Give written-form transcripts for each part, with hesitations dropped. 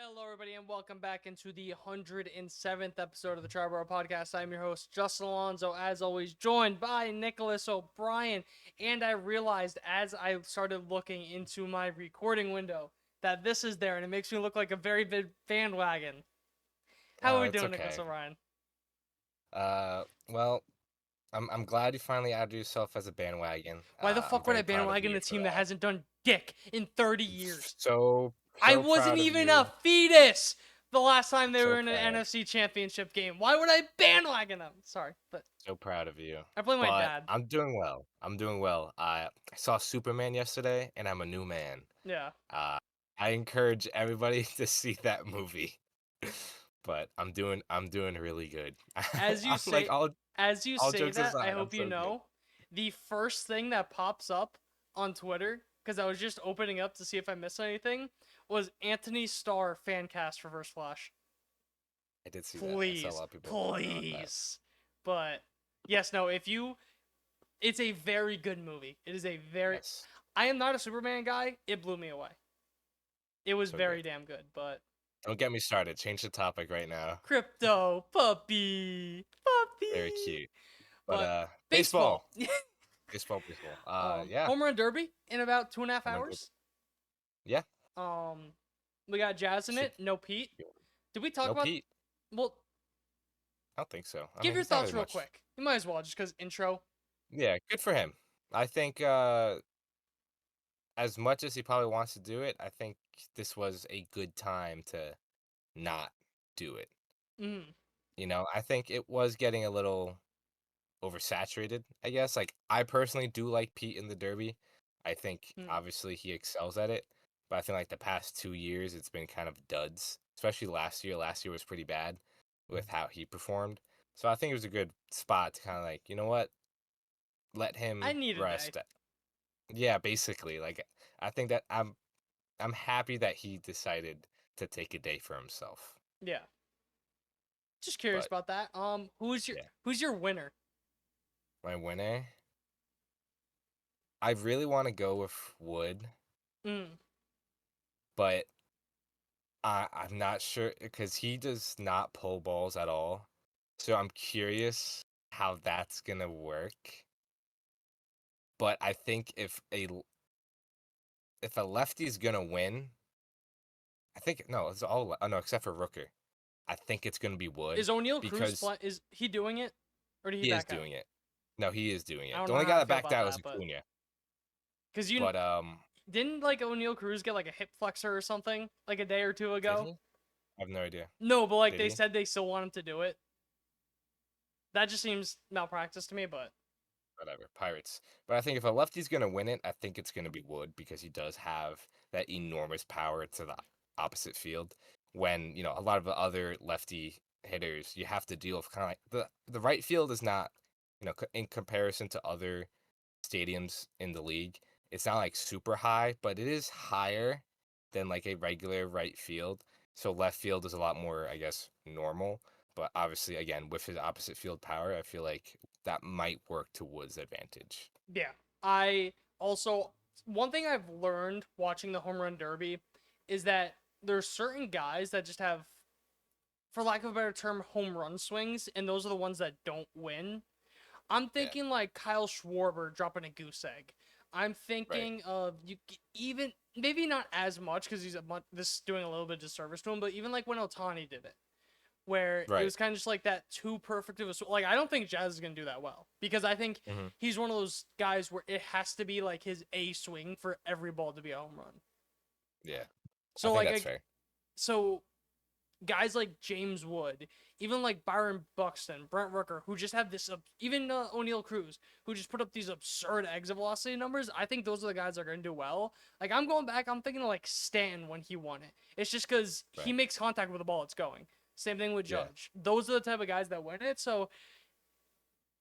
Hello, everybody, and welcome back into the 107th episode of the Triboro Podcast. I'm your host, Justin Alonso, as always, joined by Nicholas O'Brien. And I realized as I started looking into my recording window that this is there, and it makes me look like a very big bandwagon. How are we It's doing, Nicholas okay. O'Brien? Well, I'm glad you finally added yourself as a bandwagon. Why the I'm fuck would I very proud of bandwagon you a for team that that. hasn't done dick in 30 years? So I so wasn't proud of even a you. fetus the last time they So were in an proud. NFC championship game. Why would I bandwagon them? Sorry, but So proud of you. I blame my But dad. I'm doing well. I'm doing well. I saw Superman yesterday, and I'm a new man. Yeah. Uh, I encourage everybody to see that movie. But I'm doing really good. As you I'm like say, all as you all say jokes that, I aside, I'm hope you so good. know, the first thing that pops up on Twitter, because I was just opening up to see if I missed anything, was Anthony Starr fan cast for First Flash. I did see that. I saw a Please, lot of people talking about that. please. But yes, no, it's a very good movie. It is a very. Yes. I am not a Superman guy. It blew me away. It was So very good. damn good, but Don't get me started. Change the topic right now. crypto puppy, Very puppy. cute. But But baseball. baseball. Baseball. Yeah. Home run derby in about 2.5 I'm into hours. Yeah. We got Jazz in Should it. No Pete. Did we talk no about? Pete. Well, I don't think so. I give mean, your he's not thoughts really real much. quick. You might as well, just because intro. Yeah, good for him. I think as much as he probably wants to do it, I think this was a good time to not do it. Mm. I think it was getting a little oversaturated, I guess. Like I personally do like Pete in the Derby. I think Mm. obviously he excels at it, but I think like the past 2 years it's been kind of duds. Especially last year. Last year was pretty bad with how he performed. So I think it was a good spot to kind of like, you know what, let I him need a day. rest. Yeah, basically. Like I think that I'm happy that he decided to take a day for himself. Yeah. Just curious But about that. yeah, Who's your winner? my winner, I really want to go with Wood, Mm. but I'm not sure because he does not pull balls at all. So I'm curious how that's gonna work. But I think if a lefty's gonna win, I think no, it's all oh, no except for Rooker. I think it's gonna be Wood Is O'Neal Cruz because Is he doing it, or did he he is back out? doing it. No, he is doing I it. don't The know only how guy I that feel backed about out was that, but Acuna. because you But didn't like O'Neal Cruz get like a hip flexor or something like a day or two did ago. he? I have no idea. No, but like Did they he? said they still want him to do it. That just seems malpractice to me, but Whatever, Pirates. But I think if a lefty's gonna win it, I think it's gonna be Wood because he does have that enormous power to the opposite field. When a lot of the other lefty hitters, you have to deal with kind of like the right field is not, in comparison to other stadiums in the league, it's not like super high, but it is higher than like a regular right field. So left field is a lot more, I guess, normal. But obviously, again, with his opposite field power, I feel like that might work to Wood's advantage. yeah. I also one thing I've learned watching the home run derby is that there's certain guys that just have, for lack of a better term, home run swings, and those are the ones that don't win. I'm Yeah, thinking like Kyle Schwarber dropping a goose egg. I'm right. thinking of even maybe not as much because this is doing a little bit of disservice to him, but even like when Otani did it, where it Right. was kind of just like that too perfect of a like I don't think Jazz is gonna do that well because I think Hmm. he's one of those guys where it has to be like his A swing for every ball to be a home run. Yeah, I So think like that's fair. so guys like James Wood, even like Byron Buxton, Brent Rooker, who just have this, even O'Neal Cruz, who just put up these absurd exit velocity numbers. I think those are the guys that are going to do well. Like, I'm going back, I'm thinking of like Stanton when he won it. It's just because he Right. makes contact with the ball, it's going. Same thing with Yeah. Judge. Those are the type of guys that win it. So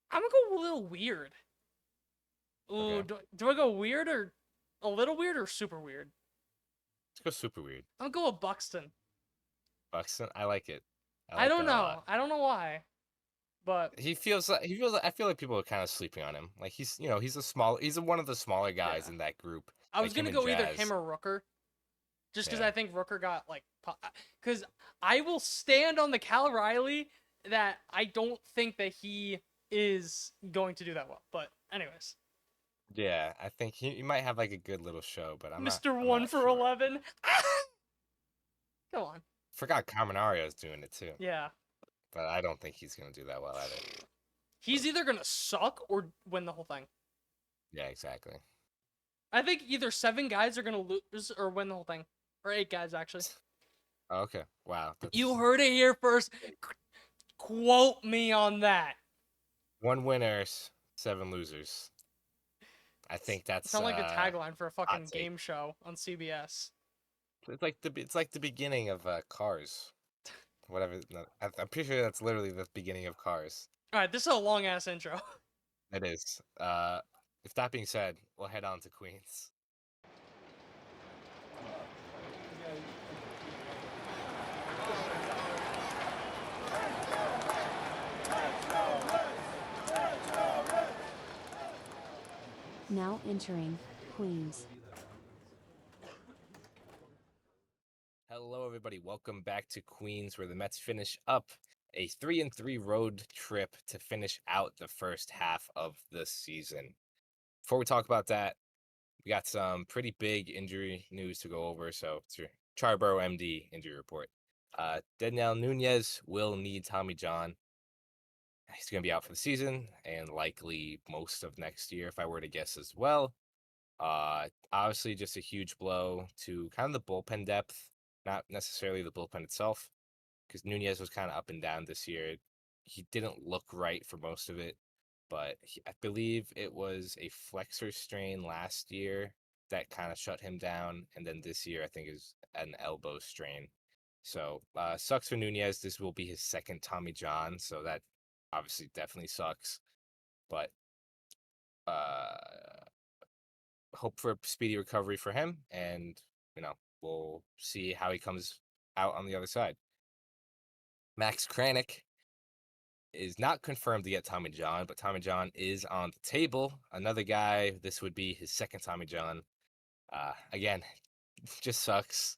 I'm going to go a little weird. Ooh, Okay. do I go weird or a little weird or super weird? Let's go super weird. I'm going to go with Buxton. Buxton, I like it. I I like don't that a lot. know. I don't know why, but I feel like people are kind of sleeping on him. Like he's one of the smaller guys yeah. in that group. I was Like him gonna and go either him Jazz. or Rooker. Just because Yeah. I think Rooker got like, because I will stand on the Cal Riley that I don't think that he is going to do that well. But anyways, Yeah, I think he might have like a good little show, but Mr. I'm One not for sure. 11. Come on. Forgot Caminario's doing it too, Yeah. but I don't think he's gonna do that well either. He's either gonna suck or win the whole thing. Yeah, exactly. I think either 7 guys are gonna lose or win the whole thing, or 8 guys actually. Oh, okay. Wow. You heard it here first. Quote me on that. 1 winners, 7 losers. I think that's Sound like a tagline for a hot fucking take. game show on CBS. It's like the beginning of Cars. Whatever. No, I'm pretty sure that's literally the beginning of Cars. All right, this is a long ass intro. It is. If that being said, we'll head on to Queens. Now entering Queens. Hello, everybody. Welcome back to Queens, where the Mets finish up a 3-3 road trip to finish out the first half of the season. Before we talk about that, we got some pretty big injury news to go over. So it's your Triboro MD injury report. Daniel Nunez will need Tommy John. He's going to be out for the season and likely most of next year, if I were to guess as well. Obviously, just a huge blow to kind of the bullpen depth, not necessarily the bullpen itself, because Nunez was kind of up and down this year. He didn't look right for most of it, but I believe it was a flexor strain last year that kind of shut him down, and then this year I think is an elbow strain. So sucks for Nunez. This will be his second Tommy John, so that obviously definitely sucks. But hope for a speedy recovery for him, and we'll see how he comes out on the other side. Max Kranick is not confirmed to get Tommy John, but Tommy John is on the table. Another guy, this would be his second Tommy John. Again, just sucks.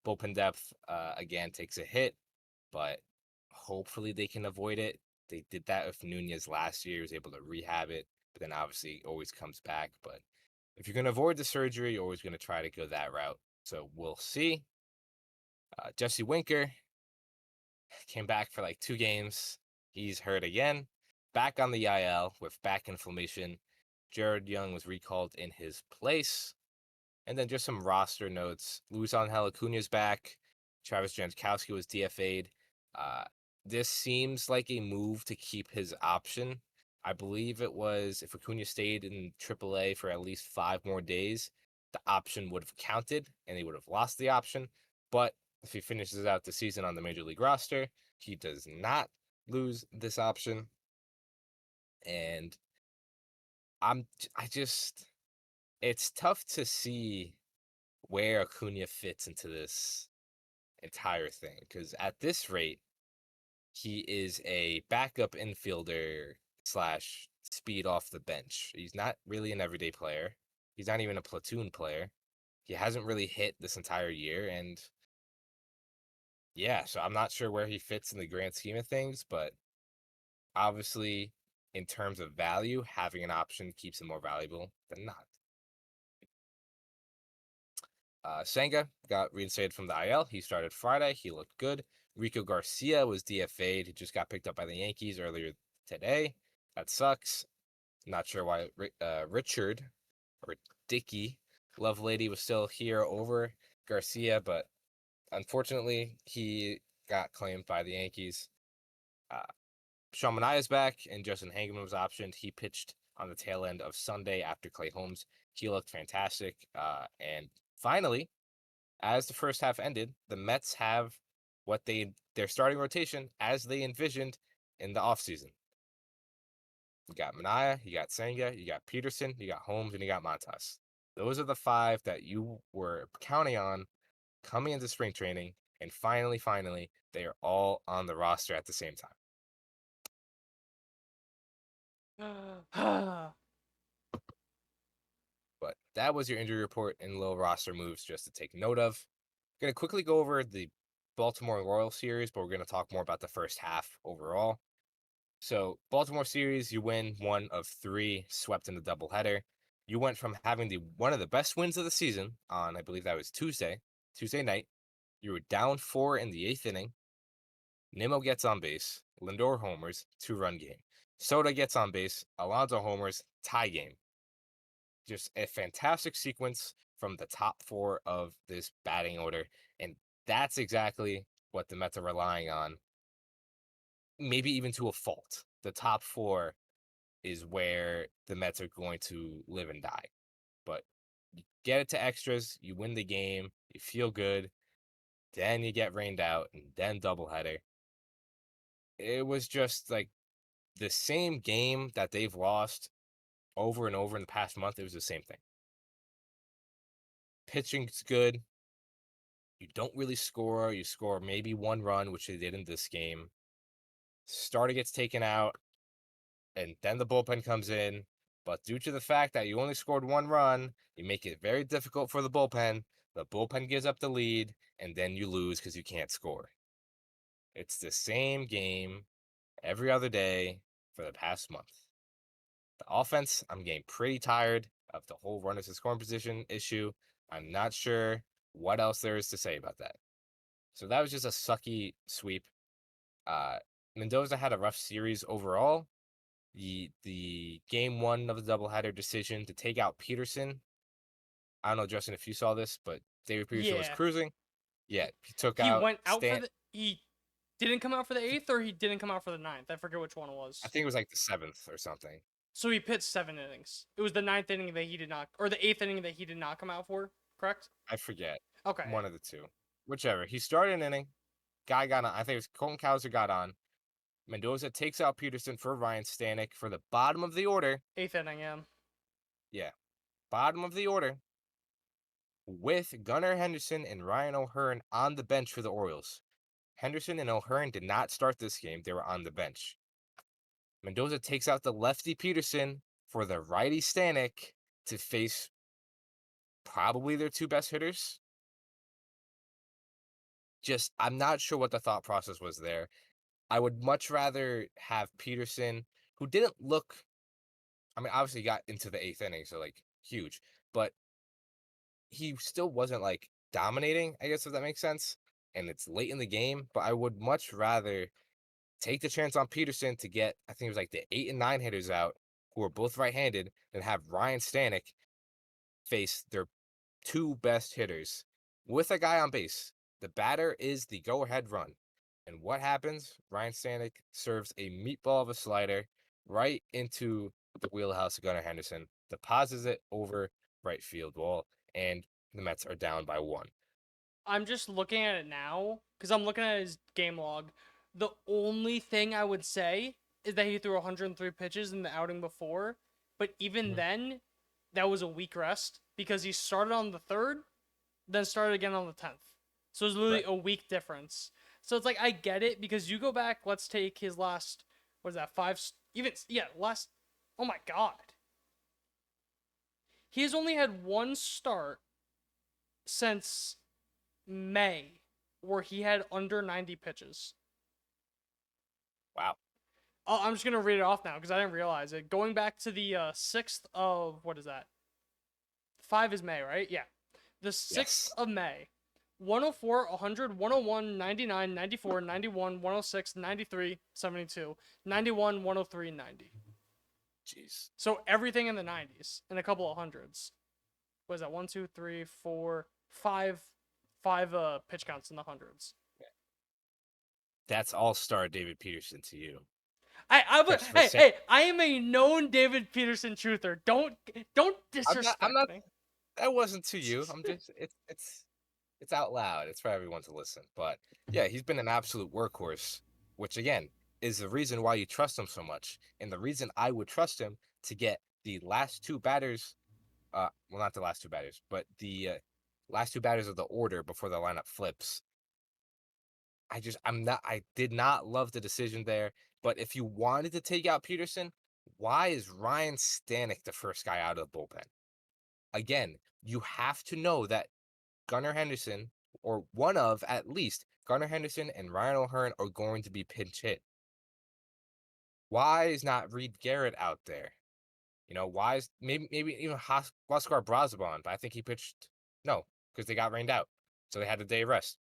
Bullpen depth, again, takes a hit, but hopefully they can avoid it. They did that with Nunez last year. He was able to rehab it, but then obviously it always comes back. But if you're going to avoid the surgery, you're always going to try to go that route. So we'll see. Jesse Winker came back for like 2 games. He's hurt again. Back on the IL with back inflammation. Jared Young was recalled in his place. And then just some roster notes. Luis Angel Acuna's back. Travis Jankowski was DFA'd. This seems like a move to keep his option. I believe it was if Acuna stayed in AAA for at least 5 more days, the option would have counted and he would have lost the option. But if he finishes out the season on the major league roster, he does not lose this option. And it's tough to see where Acuna fits into this entire thing, because at this rate, he is a backup infielder slash speed off the bench. He's not really an everyday player. He's not even a platoon player. He hasn't really hit this entire year, and yeah, so I'm not sure where he fits in the grand scheme of things, but obviously, in terms of value, having an option keeps him more valuable than not. Senga got reinstated from the IL. He started Friday. He looked good. Rico Garcia was DFA'd. He just got picked up by the Yankees earlier today. That sucks. Not sure why Richard or Dickey Lovelady was still here over Garcia, but unfortunately, he got claimed by the Yankees. Sean Manaea is back, and Justin Hangman was optioned. He pitched on the tail end of Sunday after Clay Holmes. He looked fantastic. And finally, as the first half ended, the Mets have their starting rotation as they envisioned in the offseason. You got Manaea, you got Senga, you got Peterson, you got Holmes, and you got Montas. Those are the 5 that you were counting on coming into spring training, and finally, they are all on the roster at the same time. But that was your injury report and little roster moves just to take note of. Going to quickly go over the Baltimore Royals series, but we're going to talk more about the first half overall. So, Baltimore series, you win 1 of 3, swept in the doubleheader. You went from having one of the best wins of the season on, I believe that was Tuesday night. You were down 4 in the 8th inning. Nimmo gets on base. Lindor homers, 2-run game. Soto gets on base. Alonso homers, tie game. Just a fantastic sequence from the top 4 of this batting order. And that's exactly what the Mets are relying on. Maybe even to a fault. The top 4 is where the Mets are going to live and die. But you get it to extras, you win the game, you feel good, then you get rained out, and then doubleheader. It was just like the same game that they've lost over and over in the past month. It was the same thing. Pitching's good. You don't really score. You score maybe 1 run, which they did in this game. Starter gets taken out, and then the bullpen comes in. But due to the fact that you only scored 1 run, you make it very difficult for the bullpen. The bullpen gives up the lead, and then you lose because you can't score. It's the same game every other day for the past month. The offense, I'm getting pretty tired of the whole runners in scoring position issue. I'm not sure what else there is to say about that. So that was just a sucky sweep. Mendoza had a rough series overall. The game 1 of the doubleheader decision to take out Peterson. I don't know, Justin, if you saw this, but David Peterson was Yeah. cruising. Yeah, he took He out went out Stan. he didn't come out for the 8th, or he didn't come out for the 9th. I forget which one it was. I think it was like the 7th or something. So he pitched 7 innings. It was the 9th inning that he did not, or the 8th inning that he did not come out for, correct? I forget. Okay. One of the two. Whichever. He started an inning. Guy got on. I think it was Colton Cowser got on. Mendoza takes out Peterson for Ryan Stanek for the bottom of the order. 8th inning, yeah. Yeah. Bottom of the order. With Gunnar Henderson and Ryan O'Hearn on the bench for the Orioles. Henderson and O'Hearn did not start this game. They were on the bench. Mendoza takes out the lefty Peterson for the righty Stanek to face probably their 2 best hitters. Just, I'm not sure what the thought process was there. I would much rather have Peterson, who didn't look, I mean, obviously got into the 8th inning, so like huge, but he still wasn't like dominating, I guess, if that makes sense. And it's late in the game, but I would much rather take the chance on Peterson to get, I think it was like the 8 and 9 hitters out who are both right-handed, than have Ryan Stanek face their 2 best hitters with a guy on base. The batter is the go-ahead run. And what happens? Ryan Stanek serves a meatball of a slider right into the wheelhouse of Gunnar Henderson, deposits it over right field wall, and the Mets are down by 1. I'm just looking at it now because I'm looking at his game log. The only thing I would say is that he threw 103 pitches in the outing before, but even then, that was a week rest because he started on the 3rd, then started again on the 10th. So it's literally a week difference. So it's like, I get it because you go back, let's take his last, what is that, 5, last, oh my God. He has only had 1 start since May where he had under 90 pitches. Wow. Oh, I'm just going to read it off now because I didn't realize it. Going back to the 6th of, what is that? 5 is May, right? Yeah. The 6th of May. 104, 100, 101, 99, 94, 91, 106, 93, 72, 91, 103, 90. Jeez. So everything in the 90s and a couple of hundreds. What is that? 1, 2, 3, 4, 5 pitch counts in the hundreds. That's all-star David Peterson to you. Hey, I am a known David Peterson truther. Don't disrespect me. That wasn't to you. I'm just it's out loud. It's for everyone to listen. But yeah, he's been an absolute workhorse, which again is the reason why you trust him so much, and the reason I would trust him to get the last 2 batters. Well, not the last 2 batters, but the last 2 batters of the order before the lineup flips. I did not love the decision there. But if you wanted to take out Peterson, why is Ryan Stanek the first guy out of the bullpen? Again, you have to know that Gunnar Henderson or one of at least Gunnar Henderson and Ryan O'Hearn are going to be pinch hit. Why is not Reed Garrett out there? Why is maybe even Huascar Brazaban, but I think he pitched because they got rained out. So they had a day of rest.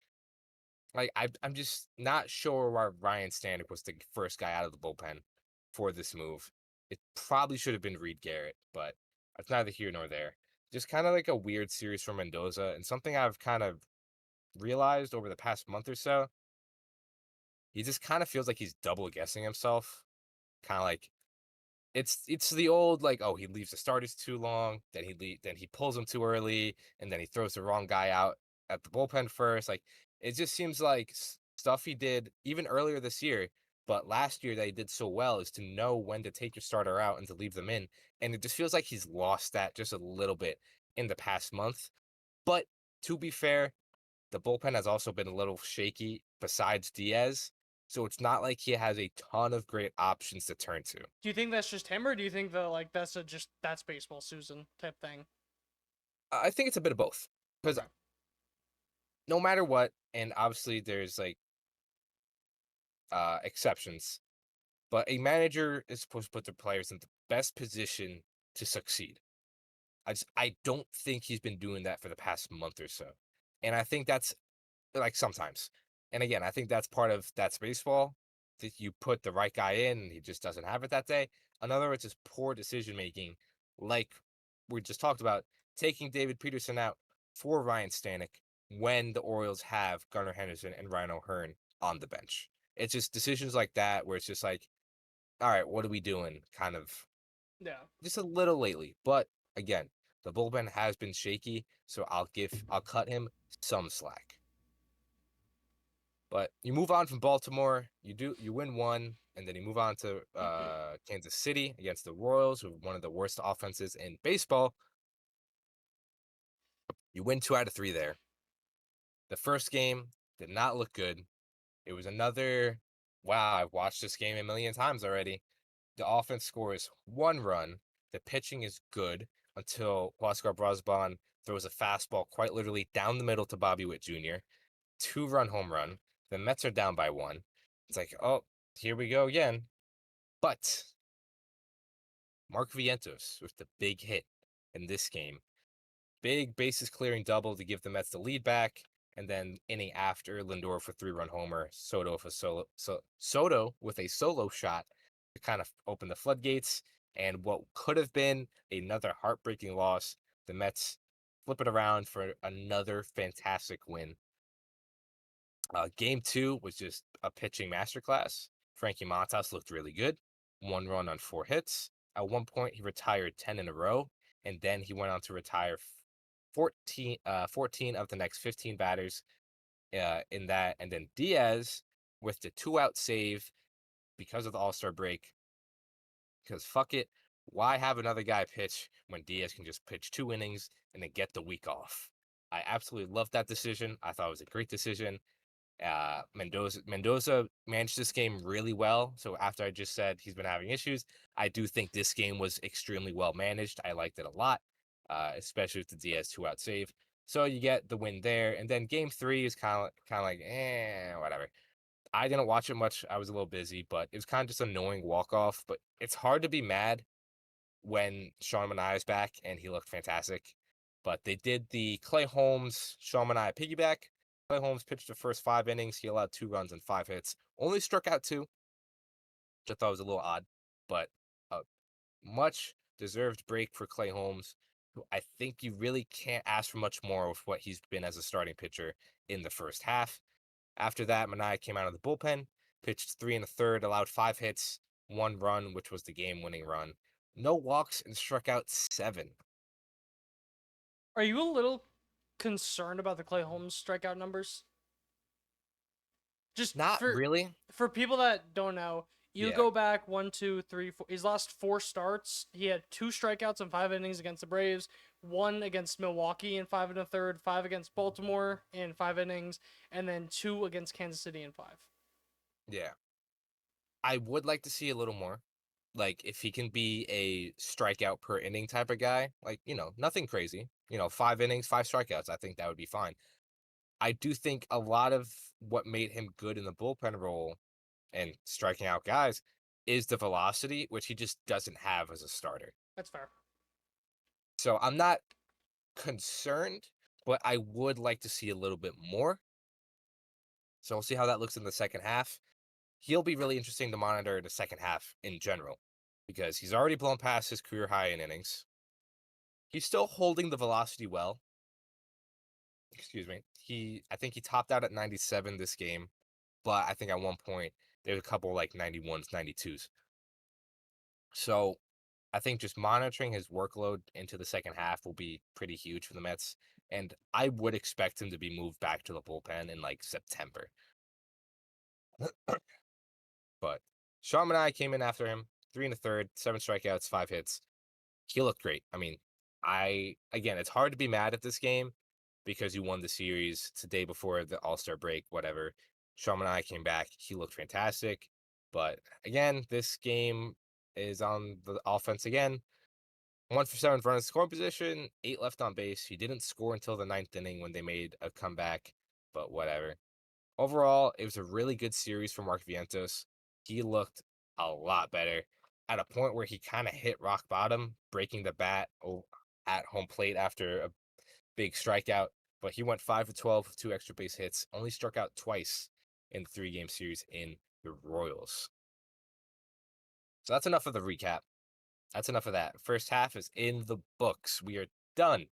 Like I'm just not sure why Ryan Stanek was the first guy out of the bullpen for this move. It probably should have been Reed Garrett, but it's neither here nor there. Just kind of like a weird series for Mendoza, and something I've kind of realized over the past month or so. He just kind of feels like he's double guessing himself. Kind of like it's the old like, oh, he leaves the starters too long, then he pulls them too early, and then he throws the wrong guy out at the bullpen first. Like it just seems like stuff he did even earlier this year, but last year that he did so well is to know when to take your starter out and to leave them in, and it just feels like he's lost that just a little bit in the past month. But to be fair, the bullpen has also been a little shaky besides Diaz. So it's not like he has a ton of great options to turn to. Do you think that's just him, or do you think that's baseball, Susan type thing? I think it's a bit of both. Because Okay. no matter what, and obviously there's like exceptions, but a manager is supposed to put their players in the best position to succeed. I don't think he's been doing that for the past month or so. And I think that's like sometimes. And again, I think that's baseball. That you put the right guy in and he just doesn't have it that day. Another, it's just poor decision making, like we just talked about, taking David Peterson out for Ryan Stanek when the Orioles have Gunnar Henderson and Ryan O'Hearn on the bench. It's just decisions like that where it's just like, all right, what are we doing? Kind of Yeah. just a little lately. But again, the bullpen has been shaky, so I'll cut him some slack. But you move on from Baltimore, you win one, and then you move on to Kansas City against the Royals, who are one of the worst offenses in baseball. You win 2 out of 3 there. The first game did not look good. It was another, wow, I've watched this game a million times already. The offense scores 1 run. The pitching is good until Huascar Brazaban throws a fastball quite literally down the middle to Bobby Witt Jr. 2-run home run. The Mets are down by 1. It's like, oh, here we go again. But Mark Vientos with the big hit in this game. Big bases clearing double to give the Mets the lead back. And then inning after, Lindor for 3-run homer, Soto with a solo shot to kind of open the floodgates. And what could have been another heartbreaking loss, the Mets flip it around for another fantastic win. Game 2 was just a pitching masterclass. Frankie Montas looked really good. 1 run on 4 hits. At one point, he retired 10 in a row, and then he went on to retire 14 of the next 15 batters in that. And then Diaz with the 2-out save because of the All-Star break. Because fuck it, why have another guy pitch when Diaz can just pitch 2 innings and then get the week off? I absolutely loved that decision. I thought it was a great decision. Mendoza managed this game really well. So after I just said he's been having issues, I do think this game was extremely well managed. I liked it a lot, especially with the Diaz 2-out save. So you get the win there, and then game 3 is kind of like whatever. I didn't watch it much. I was a little busy, but it was kind of just annoying walk off. But it's hard to be mad when Sean Manaea is back and he looked fantastic. But they did the Clay Holmes, Sean Manaea piggyback. Clay Holmes pitched the first 5 innings. He allowed 2 runs and 5 hits. Only struck out 2, which I thought was a little odd. But a much deserved break for Clay Holmes, who I think you really can't ask for much more with what he's been as a starting pitcher in the first half. After that, Manaea came out of the bullpen, pitched 3 1/3, allowed 5 hits, 1 run, which was the game-winning run. No walks and struck out 7. Are you a little concerned about the Clay Holmes strikeout numbers? Just Not really. For people that don't know, you Yeah. go back 1, 2, 3, 4. He's lost 4 starts. He had 2 strikeouts in 5 innings against the Braves, 1 against Milwaukee in 5 1/3, 5 against Baltimore in 5 innings, and then 2 against Kansas City in 5. Yeah. I would like to see a little more. Like, if he can be a strikeout per inning type of guy, like, nothing crazy. 5 innings, 5 strikeouts. I think that would be fine. I do think a lot of what made him good in the bullpen role and striking out guys is the velocity, which he just doesn't have as a starter. That's fair. So I'm not concerned, but I would like to see a little bit more. So we'll see how that looks in the second half. He'll be really interesting to monitor the second half in general because he's already blown past his career high in innings. He's still holding the velocity well. Excuse me. I think he topped out at 97 this game, but I think at one point there's a couple like 91s, 92s. So I think just monitoring his workload into the second half will be pretty huge for the Mets. And I would expect him to be moved back to the bullpen in like September. But Sean and I came in after him, 3 1/3, 7 strikeouts, 5 hits. He looked great. I mean, again, it's hard to be mad at this game because you won the series. It's the day before the All-Star break, whatever. Sean and I came back. He looked fantastic. But again, this game is on the offense again. 1 for 7 runners in scoring position, 8 left on base. He didn't score until the 9th inning when they made a comeback, but whatever. Overall, it was a really good series for Mark Vientos. He looked a lot better at a point where he kind of hit rock bottom, breaking the bat at home plate after a big strikeout. But he went 5 for 12 with 2 extra base hits, only struck out twice in the 3-game series in the Royals. So that's enough of the recap. That's enough of that. First half is in the books. We are done.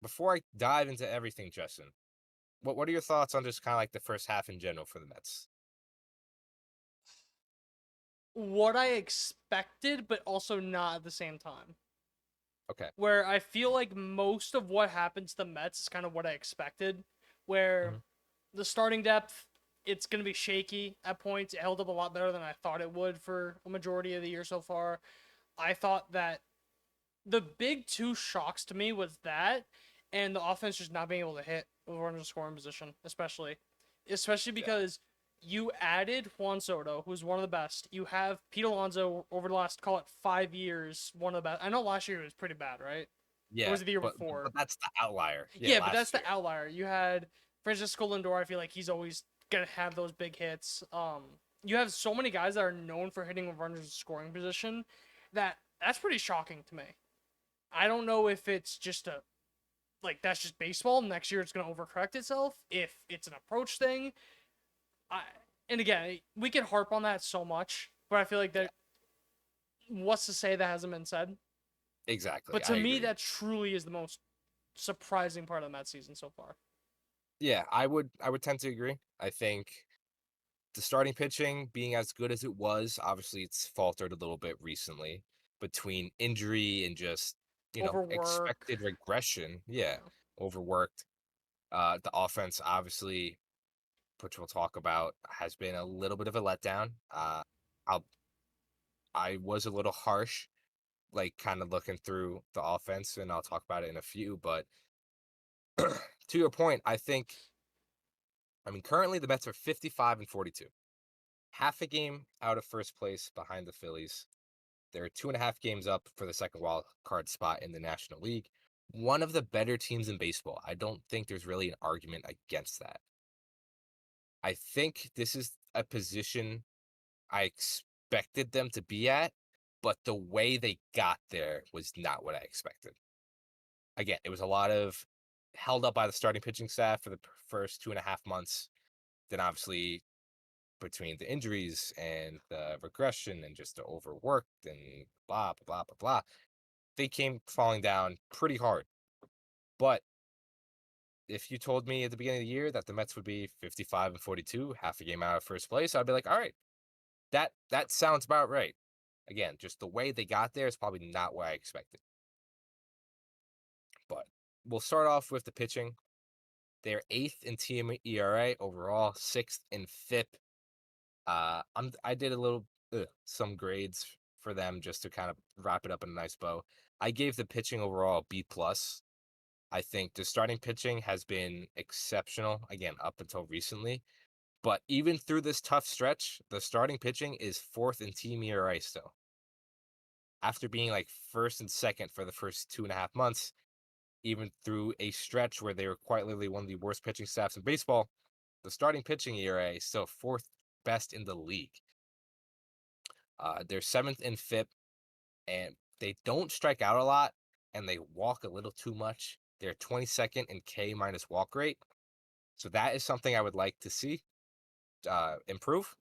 Before I dive into everything, Justin, what are your thoughts on just kind of like the first half in general for the Mets? What I expected, but also not at the same time. Okay. Where I feel like most of what happens to the Mets is kind of what I expected. Where the starting depth, it's going to be shaky at points. It held up a lot better than I thought it would for a majority of the year so far. I thought that the big two shocks to me was that and the offense just not being able to hit with runners in scoring position, especially because you added Juan Soto, who's one of the best. You have Pete Alonso over the last, call it 5 years, one of the best. I know last year was pretty bad, right? Yeah. Or was it the year but, before? But that's the outlier. Yeah, but that's year. the outlier. You had Francisco Lindor. I feel like he's always gonna have those big hits. You have so many guys that are known for hitting with runners in scoring position that's pretty shocking to me. I don't know if it's just that's just baseball. Next year it's gonna overcorrect itself. If it's an approach thing, and again, we can harp on that so much, but I feel like that. What's to say that hasn't been said? Exactly. But to me, that truly is the most surprising part of the Mets season so far. Yeah, I would tend to agree. I think the starting pitching being as good as it was, obviously it's faltered a little bit recently between injury and just, expected regression. Yeah, overworked. The offense, obviously, which we'll talk about, has been a little bit of a letdown. I was a little harsh, like kind of looking through the offense, and I'll talk about it in a few. But to your point, currently the Mets are 55 and 42, half a game out of first place behind the Phillies. They're 2.5 games up for the second wild card spot in the National League. One of the better teams in baseball. I don't think there's really an argument against that. I think this is a position I expected them to be at, but the way they got there was not what I expected. Again, it was a lot of held up by the starting pitching staff for the first 2.5 months. Then obviously between the injuries and the regression and just the overworked and blah, blah, blah, blah, they came falling down pretty hard. But if you told me at the beginning of the year that the Mets would be 55 and 42, half a game out of first place, I'd be like, all right, that sounds about right. Again, just the way they got there is probably not what I expected. But we'll start off with the pitching. They're 8th in team ERA overall, 6th in FIP. I did a little some grades for them just to kind of wrap it up in a nice bow. I gave the pitching overall a B+. I think the starting pitching has been exceptional, again, up until recently. But even through this tough stretch, the starting pitching is 4th in team ERA still. After being like 1st and 2nd for the first 2.5 months, even through a stretch where they were quite literally one of the worst pitching staffs in baseball, the starting pitching ERA is still fourth best in the league. They're seventh in FIP, and they don't strike out a lot, and they walk a little too much. They're 22nd in K minus walk rate. So that is something I would like to see improve.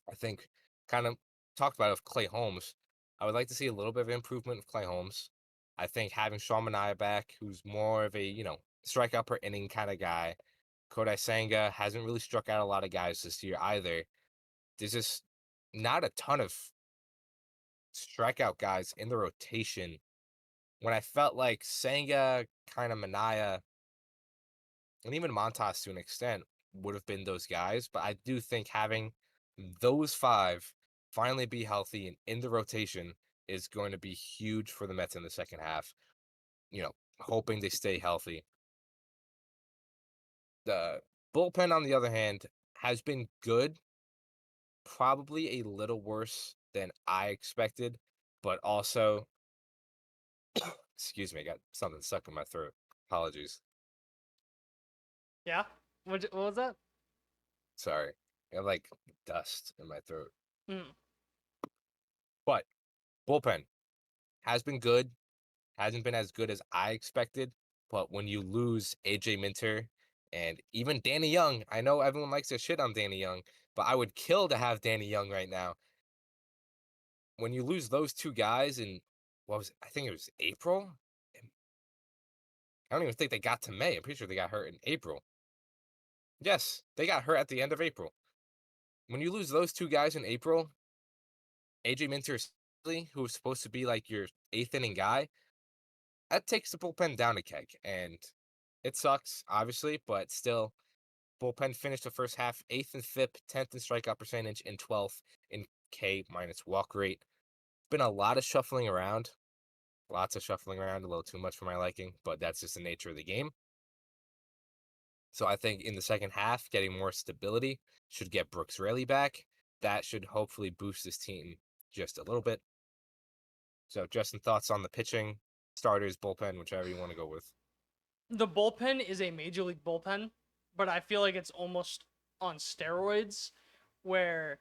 I think kind of talked about it with Clay Holmes. I would like to see a little bit of improvement with Clay Holmes. I think having Sean Manaea back, who's more of a, strikeout per inning kind of guy. Kodai Senga hasn't really struck out a lot of guys this year either. There's just not a ton of strikeout guys in the rotation when I felt like Senga, kind of Manaea, and even Montas to an extent would have been those guys. But I do think having those five finally be healthy and in the rotation is going to be huge for the Mets in the second half. Hoping they stay healthy. The bullpen, on the other hand, has been good, probably a little worse than I expected, but also, excuse me, I got something stuck in my throat. Apologies. Yeah. What was that? Sorry. I have like dust in my throat. Mm. But bullpen has been good. Hasn't been as good as I expected. But when you lose AJ Minter and even Danny Young, I know everyone likes to shit on Danny Young, but I would kill to have Danny Young right now. When you lose those two guys in, I think it was April? I don't even think they got to May. I'm pretty sure they got hurt in April. Yes, they got hurt at the end of April. When you lose those two guys in April, AJ Minter, who was supposed to be like your eighth inning guy, that takes the bullpen down a keg. And it sucks, obviously, but still, bullpen finished the first half 8th in FIP, 10th in strikeout percentage, and 12th in K minus walk rate. Been a lot of shuffling around. Lots of shuffling around, a little too much for my liking, but that's just the nature of the game. So I think in the second half, getting more stability should get Brooks Raley back. That should hopefully boost this team just a little bit. So, Justin, thoughts on the pitching, starters, bullpen, whichever you want to go with. The bullpen is a major league bullpen, but I feel like it's almost on steroids, where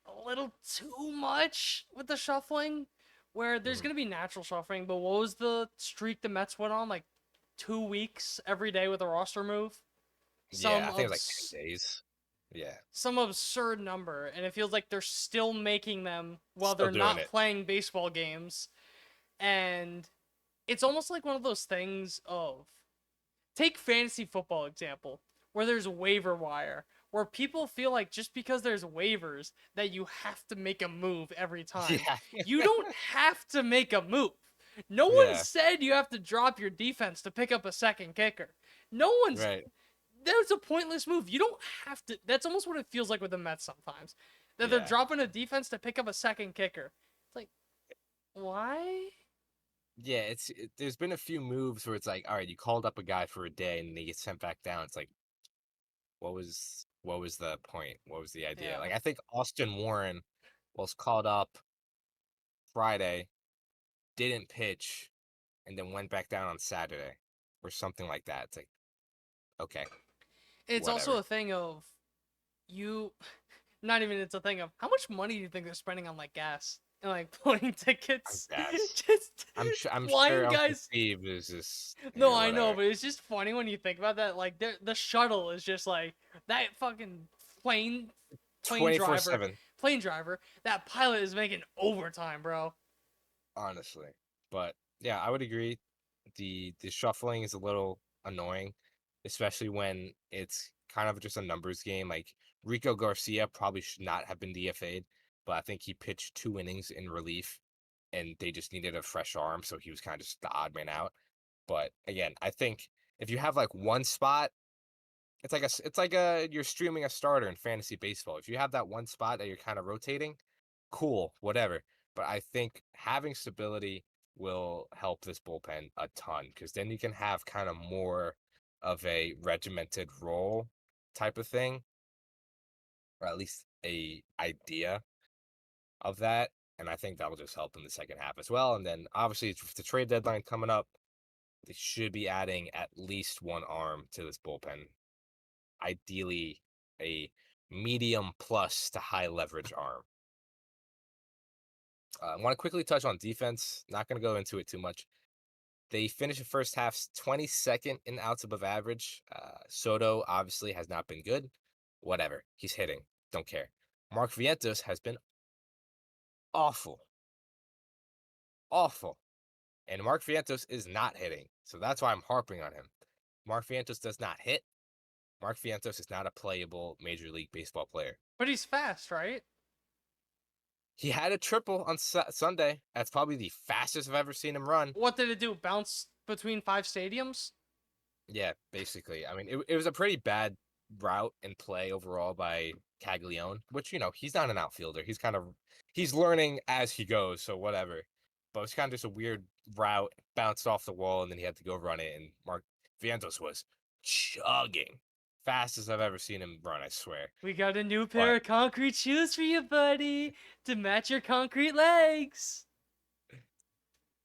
a little too much with the shuffling, where there's going to be natural shuffling, but what was the streak the Mets went on? Like 2 weeks every day with a roster move? Yeah, I think it was like 10 days. Yeah. Some absurd number, and it feels like they're still making them while Still they're doing not it. playing baseball games. And it's almost like one of those things of, take fantasy football example, where there's waiver wire, where people feel like just because there's waivers that you have to make a move every time. Yeah. You don't have to make a move. No one Yeah. said you have to drop your defense to pick up a second kicker. No one's Right. That's a pointless move. You don't have to. That's almost what it feels like with the Mets sometimes. That they're Yeah. dropping a defense to pick up a second kicker. It's like, why? Yeah, there's been a few moves where it's like, all right, you called up a guy for a day and they get sent back down. It's like, what was the point? What was the idea? Yeah. Like, I think Austin Warren was called up Friday, didn't pitch, and then went back down on Saturday or something like that. It's like, okay, It's whatever. also a thing of, you, not even, it's a thing of how much money do you think they're spending on like gas and like plane tickets? Gas. Just I'm flying sure Uncle guys. Steve is just No, yeah, I know, whatever. but it's just funny when you think about that. Like the shuttle is just like that fucking plane 24/7. plane driver. That pilot is making overtime, bro. Honestly. But yeah, I would agree. The shuffling is a little annoying, especially when it's kind of just a numbers game. Like Rico Garcia probably should not have been DFA'd, but I think he pitched 2 innings in relief and they just needed a fresh arm, so he was kind of just the odd man out. But again, I think if you have like one spot, it's like you're streaming a starter in fantasy baseball. If you have that one spot that you're kind of rotating, cool, whatever. But I think having stability will help this bullpen a ton because then you can have kind of more of a regimented role type of thing, or at least a idea of that. And I think that'll just help in the second half as well. And then obviously it's the trade deadline coming up. they should be adding at least one arm to this bullpen. Ideally, a medium plus to high leverage arm. I want to quickly touch on defense. Not going to go into it too much. They finished the first half 22nd in outs above average. Soto obviously has not been good. Whatever. He's hitting. Don't care. Mark Vientos has been awful. Awful. And Mark Vientos is not hitting. So that's why I'm harping on him. Mark Vientos does not hit. Mark Vientos is not a playable Major League Baseball player. But he's fast, right? He had a triple on Sunday. That's probably the fastest I've ever seen him run. What did it do? Bounce between 5 stadiums? Yeah, basically. I mean, it was a pretty bad route and play overall by Caglione, which, he's not an outfielder. He's learning as he goes, so whatever. But it's kind of just a weird route, bounced off the wall, and then he had to go run it, and Mark Vientos was chugging. Fastest I've ever seen him run, I swear. We got a new pair of concrete shoes for you, buddy, to match your concrete legs.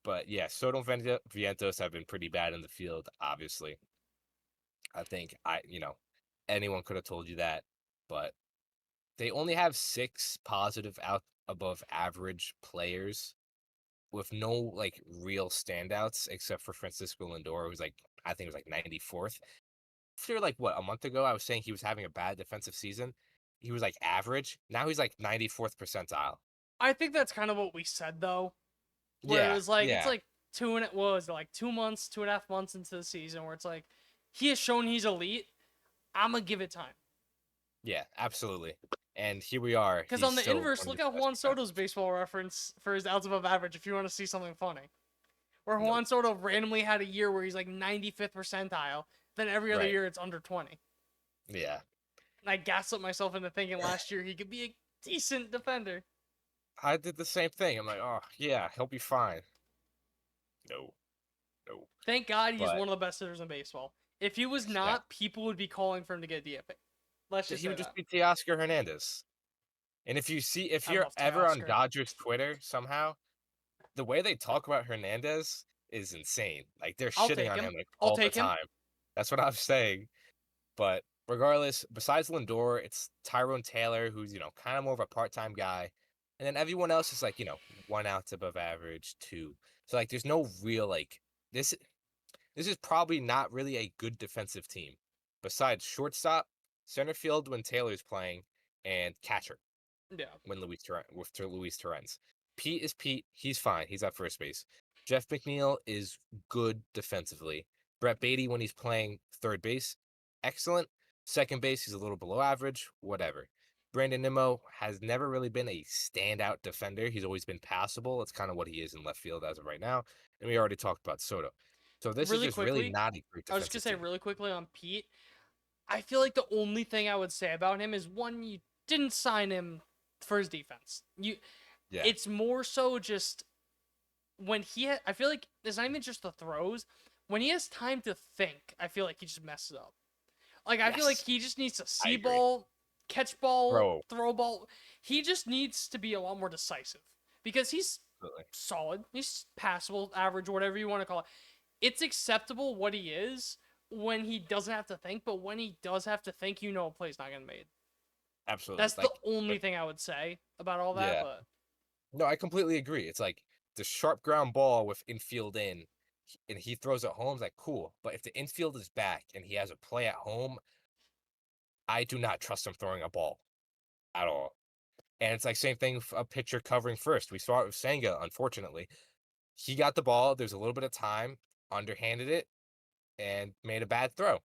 But yeah, Soto and Vientos have been pretty bad in the field, obviously. I think anyone could have told you that, but they only have 6 positive out above average players with no real standouts except for Francisco Lindor, who's I think it was 94th. After a month ago, I was saying he was having a bad defensive season. He was average. Now he's 94th percentile. I think that's kind of what we said though. Where it was it's 2 months, 2.5 months into the season where it's he has shown he's elite. I'm gonna give it time. Yeah, absolutely. And here we are. Because on the inverse, look at Juan Soto's baseball reference for his outs above average if you want to see something funny. Where Juan Soto randomly had a year where he's 95th percentile, then every other year it's under 20. Yeah. And I gaslit myself into thinking last year he could be a decent defender. I did the same thing. I'm oh, yeah, he'll be fine. No. Thank God he's one of the best hitters in baseball. If he was not, people would be calling for him to get DFA. He would just be Teoscar Hernandez. And if you're ever on Dodgers Twitter somehow, the way they talk about Hernandez is insane. They're shitting on him all the time. That's what I'm saying. But regardless, besides Lindor, it's Tyrone Taylor, who's, kind of more of a part-time guy. And then everyone else is 1 outs above average, 2. So there's no real this is probably not really a good defensive team. Besides shortstop, center field when Taylor's playing, and catcher. Yeah. When Luis Torrens. Pete is Pete. He's fine. He's at first base. Jeff McNeil is good defensively. Brett Beatty, when he's playing third base, excellent. Second base, he's a little below average. Whatever. Brandon Nimmo has never really been a standout defender. He's always been passable. It's kind of what he is in left field as of right now. And we already talked about Soto. So this is just really not a great defensive I was just going to say team. really quickly on Pete. I feel like the only thing I would say about him is, one, you didn't sign him for his defense. It's more so just when I feel like it's not even just the throws. When he has time to think, I feel like he just messes up. I feel like he just needs to see ball, catch ball, throw ball. He just needs to be a lot more decisive because he's solid. He's passable, average, whatever you want to call it. It's acceptable what he is when he doesn't have to think, but when he does have to think, a play's not getting made. Absolutely. That's the only thing I would say about all that. Yeah. But no, I completely agree. It's the sharp ground ball with infield in, and he throws it home. It's cool. But if the infield is back and he has a play at home, I do not trust him throwing a ball at all. And it's same thing with a pitcher covering first. We saw it with Senga, unfortunately. He got the ball. There's a little bit of time, underhanded it, and made a bad throw.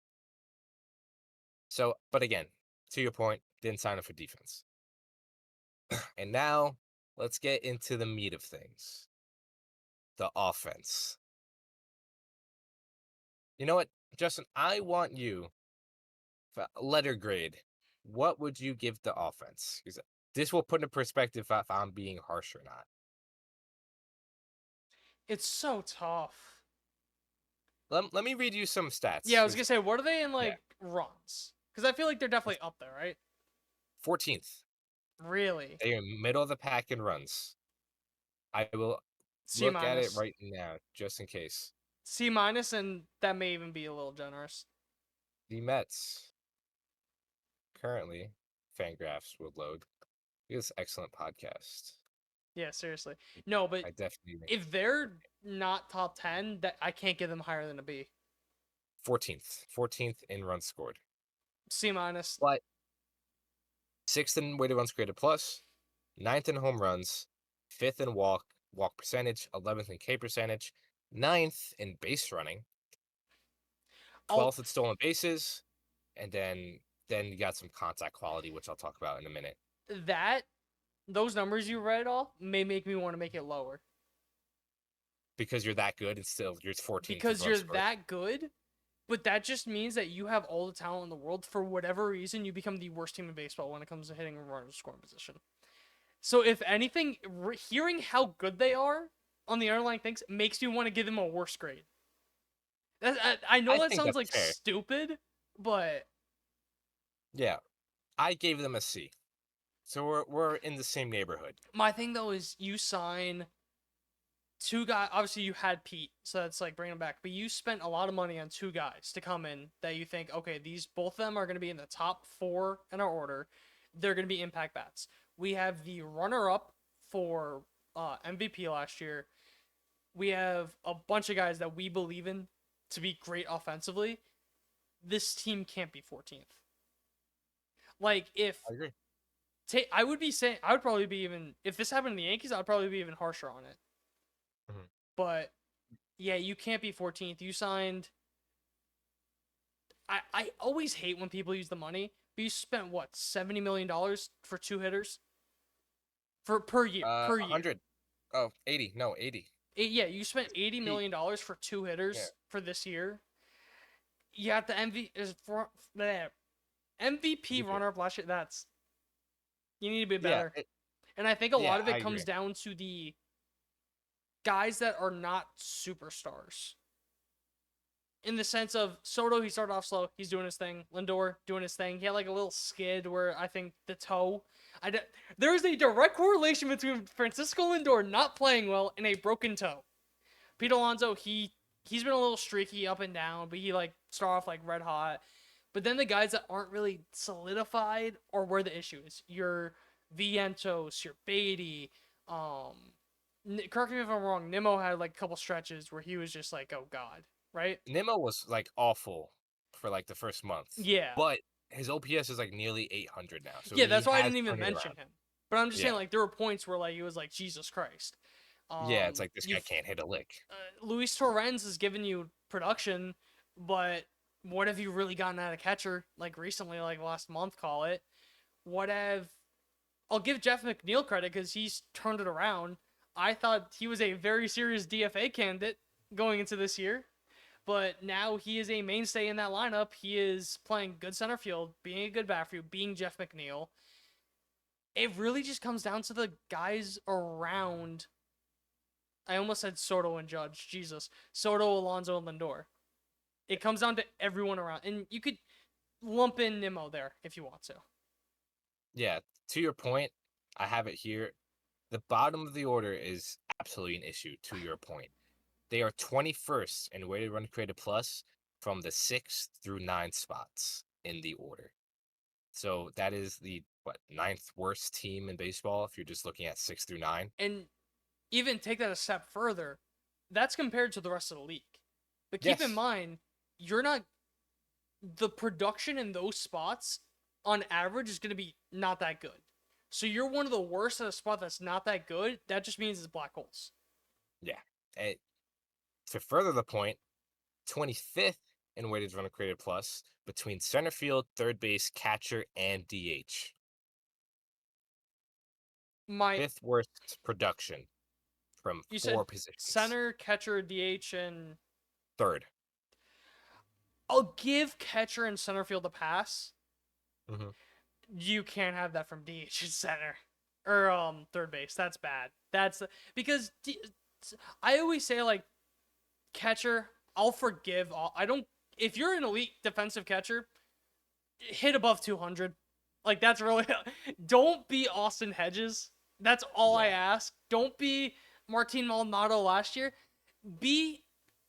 So, but again, to your point, didn't sign up for defense. And now, let's get into the meat of things. The offense. You know what, Justin? I want you, letter grade, what would you give the offense? Because this will put into perspective if I'm being harsh or not. it's so tough. Let me read you some stats. Yeah, I was going to say, what are they in, runs? Because I feel like they're definitely up there, right? 14th. Really? They are middle of the pack in runs. I will look at it right now, just in case. C minus, and that may even be a little generous. The Mets currently, Fangraphs will load. This excellent podcast. Yeah, seriously. No, but I definitely if they're not top 10, that I can't give them higher than a B. 14th in runs scored, C minus. but 6th in weighted runs created plus, 9th in home runs, 5th in walk percentage, 11th in K percentage, 9th in base running, 12th in stolen bases, and then you got some contact quality, which I'll talk about in a minute. Those numbers you read all may make me want to make it lower. Because you're that good, and still you're 14th. Because you're that good, but that just means that you have all the talent in the world. For whatever reason, you become the worst team in baseball when it comes to hitting a runner scoring position. So if anything, hearing how good they are on the underlying things makes me want to give them a worse grade. I know that sounds like fair. stupid, but yeah, I gave them a C. So we're in the same neighborhood. My thing though is you sign two guys. Obviously, you had Pete, so that's like bringing him back. But you spent a lot of money on two guys to come in that you think, okay, both of them are going to be in the top 4 in our order. They're going to be impact bats. We have the runner-up for MVP last year. We have a bunch of guys that we believe in to be great offensively. This team can't be 14th. Like if I agree. I would probably be even, if this happened to the Yankees, I'd probably be even harsher on it. Mm-hmm. But yeah, you can't be 14th. You signed. I always hate when people use the money, but you spent what, $70 million for 2 hitters per year. 100. Oh, 80. No, 80. Yeah, you spent $80 million for 2 hitters for this year. You got the MVP runner-up last year. You need to be better. And I think a lot of it comes down to the guys that are not superstars. In the sense of Soto, he started off slow. He's doing his thing. Lindor doing his thing. He had like a little skid where I think the toe. There is a direct correlation between Francisco Lindor not playing well and a broken toe. Pete Alonso, he's been a little streaky up and down, but he like started off like red hot. But then the guys that aren't really solidified are where the issue is. Your Vientos, your Beatty, correct me if I'm wrong, Nimmo had like a couple stretches where he was just like, oh God, right? Nimmo was like awful for like the first month. Yeah. But his OPS is like nearly 800 now. So yeah, that's why I didn't even mention him. But I'm just saying, like, there were points where like he was like, Jesus Christ. Yeah, it's like this guy can't hit a lick. Luis Torrens has given you production, but what have you really gotten out of catcher? Like recently, like last month, call it. I'll give Jeff McNeil credit because he's turned it around. I thought he was a very serious DFA candidate going into this year, but now he is a mainstay in that lineup. He is playing good center field, being a good bat for you, being Jeff McNeil. It really just comes down to the guys around. I almost said Soto and Judge. Jesus. Soto, Alonso, and Lindor. It comes down to everyone around. And you could lump in Nimmo there if you want to. Yeah, to your point, I have it here. The bottom of the order is absolutely an issue, to your point. They are 21st in weighted run created plus from the 6th through 9th spots in the order. So that is the 9th worst team in baseball if you're just looking at 6 through 9. And even take that a step further, that's compared to the rest of the league. But keep in mind, the production in those spots on average is going to be not that good. So you're one of the worst at a spot that's not that good. That just means it's black holes. Yeah. And to further the point, 25th in weighted run created plus between center field, third base, catcher, and DH. My 5th worst production from 4 positions. Center, catcher, DH, and third. I'll give catcher and center field a pass. Mm-hmm. You can't have that from DH and center or third base. That's bad. That's because I always say like catcher, I'll forgive all. If you're an elite defensive catcher, hit above 200. Like that's really don't be Austin Hedges. That's all I ask. Don't be Martin Maldonado last year. Be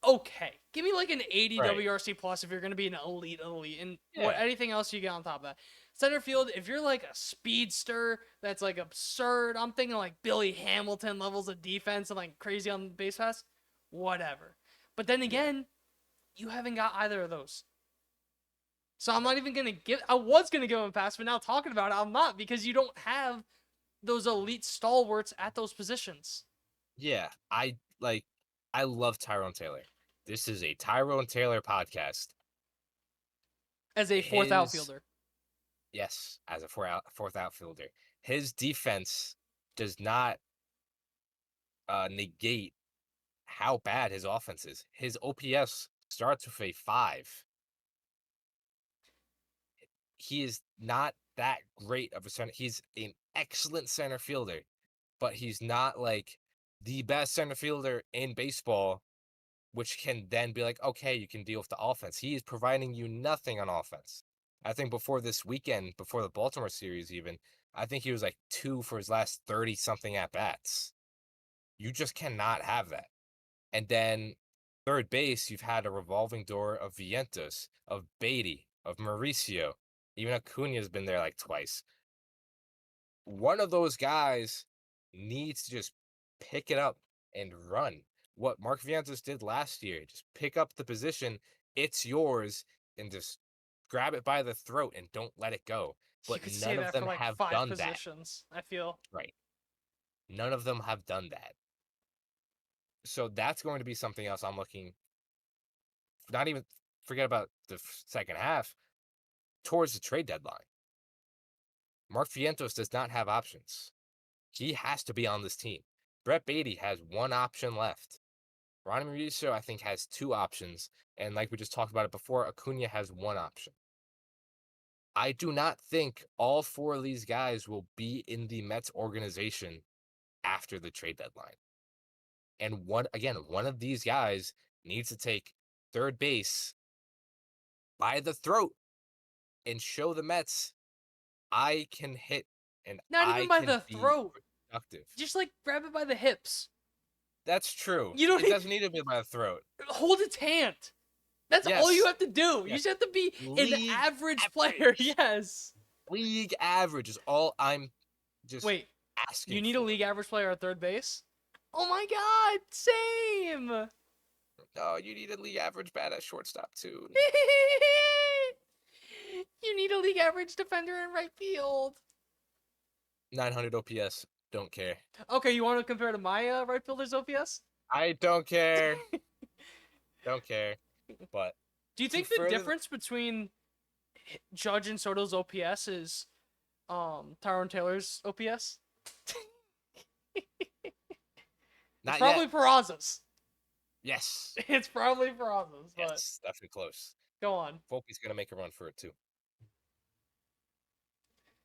okay. Give me like an 80 Right. WRC plus if you're going to be an elite, and Yeah. anything else you get on top of that. Center field, if you're like a speedster that's like absurd, I'm thinking like Billy Hamilton levels of defense and like crazy on base pass, whatever. But then again, you haven't got either of those. So I'm not even going to give, I was going to give him a pass, but now talking about it, I'm not, because you don't have those elite stalwarts at those positions. Yeah, I love Tyrone Taylor. This is a Tyrone Taylor podcast. As a fourth outfielder. Yes, as a fourth outfielder. His defense does not negate how bad his offense is. His OPS starts with a 5. He is not that great of a center. He's an excellent center fielder, but he's not like the best center fielder in baseball, which can then be like, okay, you can deal with the offense. He is providing you nothing on offense. I think before this weekend, before the Baltimore series even, I think he was like 2 for his last 30-something at-bats. You just cannot have that. And then third base, you've had a revolving door of Vientos, of Beatty, of Mauricio. Even Acuna's been there like twice. One of those guys needs to just pick it up and run. What Mark Vientos did last year, just pick up the position, it's yours, and just grab it by the throat and don't let it go. You But could say none of that for them like have 5 done that. positions, I feel. Right. None of them have done that. So that's going to be something else I'm looking, not even forget about the second half, towards the trade deadline. Mark Vientos does not have options. He has to be on this team. Brett Beatty has one option left. Ronnie Mauricio, I think, has 2 options. And like we just talked about it before, Acuna has 1 option. I do not think all 4 of these guys will be in the Mets organization after the trade deadline. And one of these guys needs to take third base by the throat and show the Mets I can hit and Not even I by can the be throat. productive. Just like grab it by the hips. That's true. You don't It doesn't need to be by the throat. hold its hand. That's all you Yes. have to do. You Yes. just have to be an League average player. average. Yes. League average is all I'm just Wait, asking you need for. a league average player at third base? Oh my god, same. No, you need a league average bat at shortstop too. You need a league average defender in right field. 900 OPS. Don't care. Okay, you want to compare to my right fielder's OPS? I don't care. Don't care. But Do you to think the further difference between Judge and Soto's OPS is Tyrone Taylor's OPS? not It's probably yet. Peraza's. Yes. It's probably Peraza's, but Yes, definitely close. go on. Volpe's gonna make a run for it too.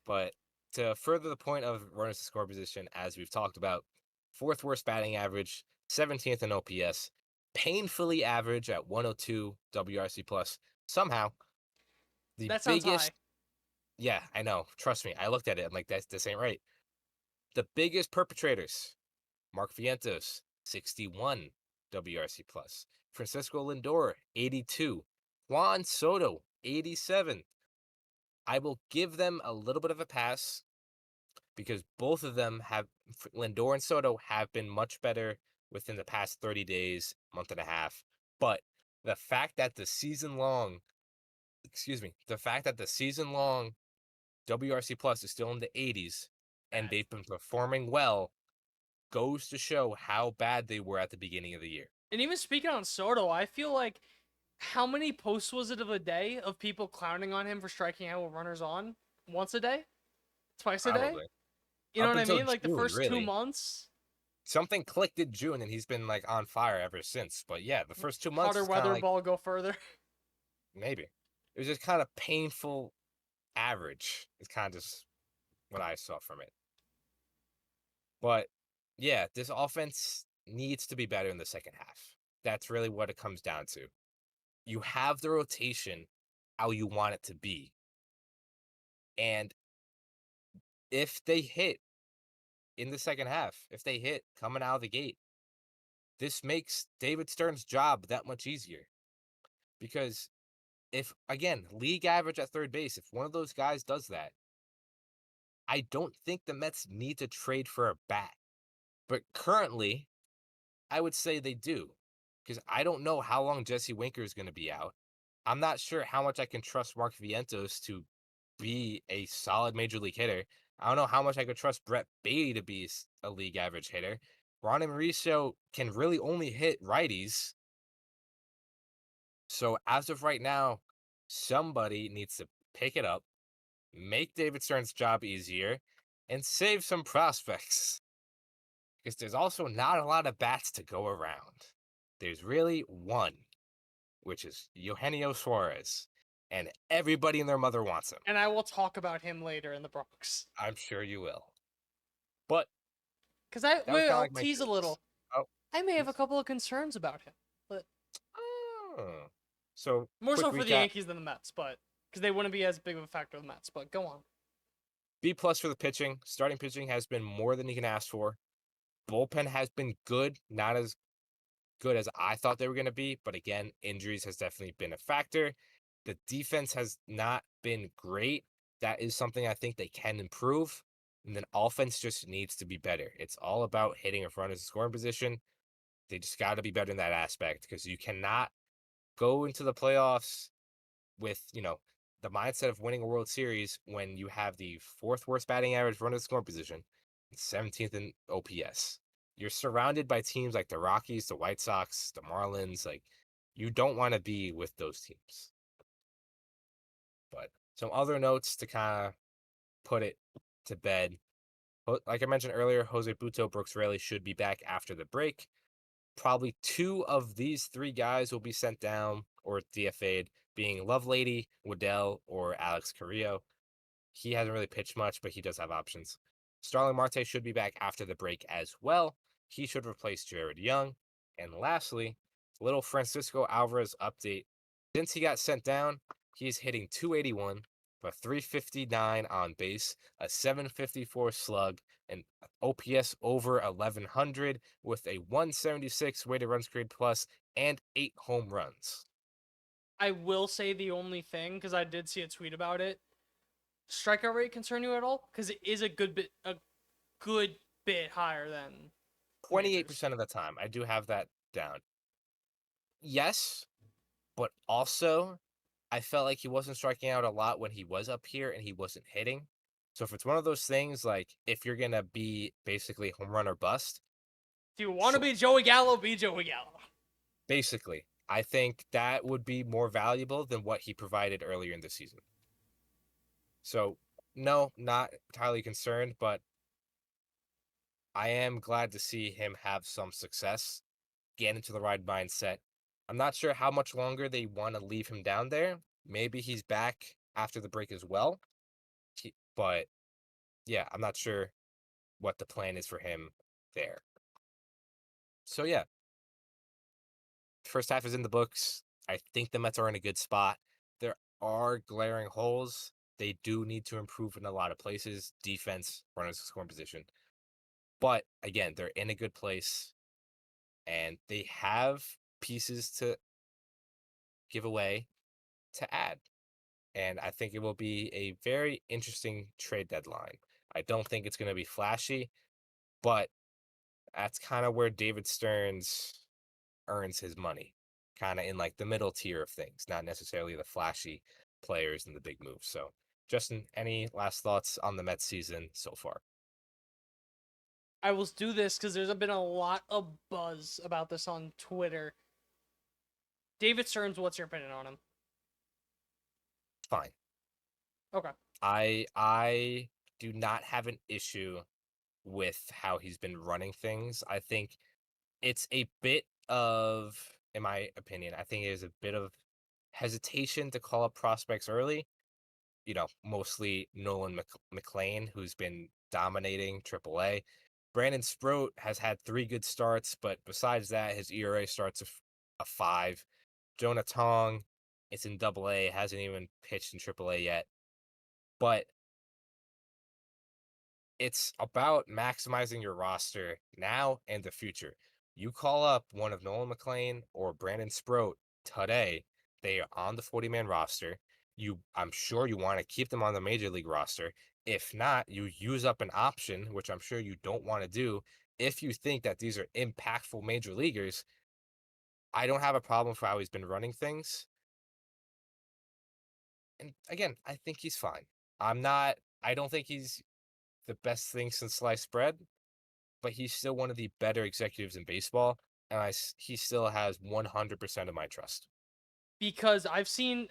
But to further the point of runners to score position, as we've talked about, 4th worst batting average, 17th in OPS, painfully average at 102 WRC plus. Somehow, the That sounds biggest. high. Yeah, I know. Trust me. I looked at it. I'm like, this ain't right. The biggest perpetrators: Mark Vientos, 61 WRC plus. Francisco Lindor, 82. Juan Soto, 87. I will give them a little bit of a pass because both of them have, Lindor and Soto have been much better within the past 30 days, month and a half. But the fact that the season long WRC plus is still in the 80s and they've been performing well goes to show how bad they were at the beginning of the year. And even speaking on Soto, I feel like how many posts was it of a day of people clowning on him for striking out with runners on? Once a day? Twice a day? Probably. You know Up what I until mean? Like the June, first 2 really. months. Something clicked in June and he's been like on fire ever since. But yeah, the first 2 months Hotter was kinda weather like, ball go further. maybe. It was just kind of painful average. It's kind of just what I saw from it. But yeah, this offense needs to be better in the second half. That's really what it comes down to. You have the rotation how you want it to be. And if they hit in the second half, if they hit coming out of the gate, this makes David Stern's job that much easier. Because if, again, league average at third base, if one of those guys does that, I don't think the Mets need to trade for a bat. But currently, I would say they do. Because I don't know how long Jesse Winker is going to be out. I'm not sure how much I can trust Mark Vientos to be a solid major league hitter. I don't know how much I could trust Brett Baty to be a league average hitter. Ronnie Mauricio can really only hit righties. So as of right now, somebody needs to pick it up, make David Stern's job easier, and save some prospects. Because there's also not a lot of bats to go around. There's really one, which is Eugenio Suarez. And everybody and their mother wants him. And I will talk about him later in the Bronx. I'm sure you will. But Because I'll tease a little. Oh, I may have a couple of concerns about him, but so more so for recap. the Yankees than the Mets, but because they wouldn't be as big of a factor of the Mets. But go on. B+ for the pitching. Starting pitching has been more than you can ask for. Bullpen has been good, not as good as I thought they were going to be, but again, injuries has definitely been a factor. The defense has not been great. That is something I think they can improve. And then offense just needs to be better. It's all about hitting in front of the scoring position. They just got to be better in that aspect because you cannot go into the playoffs with, the mindset of winning a World Series when you have the fourth worst batting average run of the scoring position, 17th in OPS. You're surrounded by teams like the Rockies, the White Sox, the Marlins. Like, you don't want to be with those teams. But some other notes to kind of put it to bed. Like I mentioned earlier, Jose Buto, Brooks Raley should be back after the break. Probably two of these three guys will be sent down or DFA'd, being Lovelady, Waddell, or Alex Carrillo. He hasn't really pitched much, but he does have options. Starling Marte should be back after the break as well. He should replace Jared Young. And lastly, little Francisco Alvarez update. Since he got sent down, he's hitting 281, a 359 on base, a 754 slug, an OPS over 1100 with a 176 weighted runs created plus and 8 home runs. I will say the only thing, because I did see a tweet about it. Strikeout rate concern you at all? Because it is a good bit higher than 28% of the time. I do have that down. Yes, but also I felt like he wasn't striking out a lot when he was up here and he wasn't hitting. So if it's one of those things, like if you're going to be basically home run or bust. If you want to be Joey Gallo, be Joey Gallo. Basically, I think that would be more valuable than what he provided earlier in the season. So, no, not entirely concerned, but I am glad to see him have some success, get into the right mindset. I'm not sure how much longer they want to leave him down there. Maybe he's back after the break as well. But, yeah, I'm not sure what the plan is for him there. So, yeah. First half is in the books. I think the Mets are in a good spot. There are glaring holes. They do need to improve in a lot of places. Defense, runners in scoring position. But, again, they're in a good place. And they have pieces to give away to add. And I think it will be a very interesting trade deadline. I don't think it's going to be flashy, but that's kind of where David Stearns earns his money, kind of in like the middle tier of things, not necessarily the flashy players and the big moves. So, Justin, any last thoughts on the Mets season so far? I will do this because there's been a lot of buzz about this on Twitter. David Stearns, what's your opinion on him? Fine. Okay. I do not have an issue with how he's been running things. I think it's a bit of, in my opinion, I think it is a bit of hesitation to call up prospects early. Mostly Nolan McLean, who's been dominating AAA. Brandon Sproat has had 3 good starts, but besides that, his ERA starts a 5. Jonah Tong, it's in AA, hasn't even pitched in AAA yet. But it's about maximizing your roster now and the future. You call up one of Nolan McLean or Brandon Sproat today, they are on the 40-man roster. I'm sure you want to keep them on the major league roster. If not, you use up an option, which I'm sure you don't want to do. If you think that these are impactful major leaguers, I don't have a problem for how he's been running things. And again, I think he's fine. I don't think he's the best thing since sliced bread, but he's still one of the better executives in baseball. And he still has 100% of my trust. Because I've seen,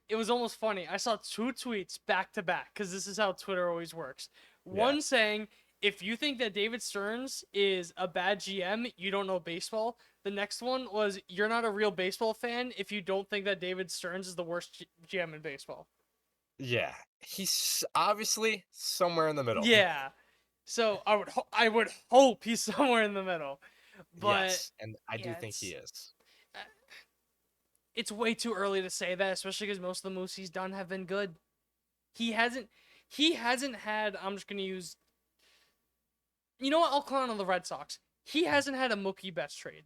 it was almost funny. I saw two tweets back to back because this is how Twitter always works. Yeah. One saying, if you think that David Stearns is a bad GM, you don't know baseball. The next one was, you're not a real baseball fan if you don't think that David Stearns is the worst GM in baseball. Yeah. He's obviously somewhere in the middle. Yeah. So I would hope he's somewhere in the middle. But yes, and I do think he is. It's way too early to say that, especially because most of the moves he's done have been good. He hasn't had, I'm just gonna use, you know what, I'll clown on the Red Sox. He hasn't had a Mookie Betts trade.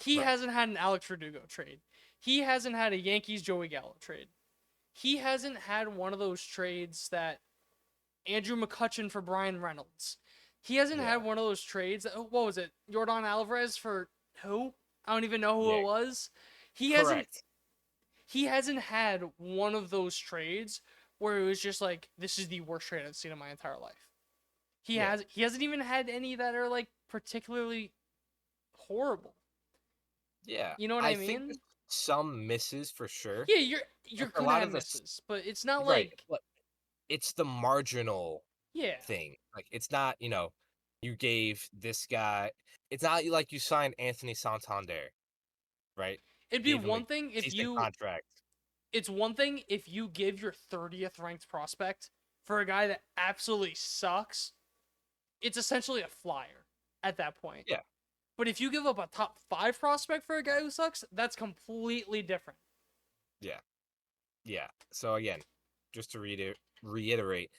He Right. hasn't had an Alex Verdugo trade. He hasn't had a Yankees Joey Gallo trade. He hasn't had one of those trades that Andrew McCutchen for Brian Reynolds. He hasn't Yeah. had one of those trades. What was it? Yordan Alvarez for who? I don't even know who Yeah. it was. Correct. He hasn't had one of those trades where it was just like, this is the worst trade I've seen in my entire life. He hasn't even had any that are like particularly horrible. Yeah. You know what I mean? Think there's some misses for sure. Yeah, you're a gonna lot have of the misses, but it's not Right. like, But it's the marginal yeah. thing. Like, it's not, you gave this guy. It's not like you signed Anthony Santander, right? It'd be Gave him one a thing if decent contract. it's one thing if you give your 30th ranked prospect for a guy that absolutely sucks. It's essentially a flyer at that point. Yeah. But if you give up a top 5 prospect for a guy who sucks, that's completely different. Yeah. So again, just to reiterate,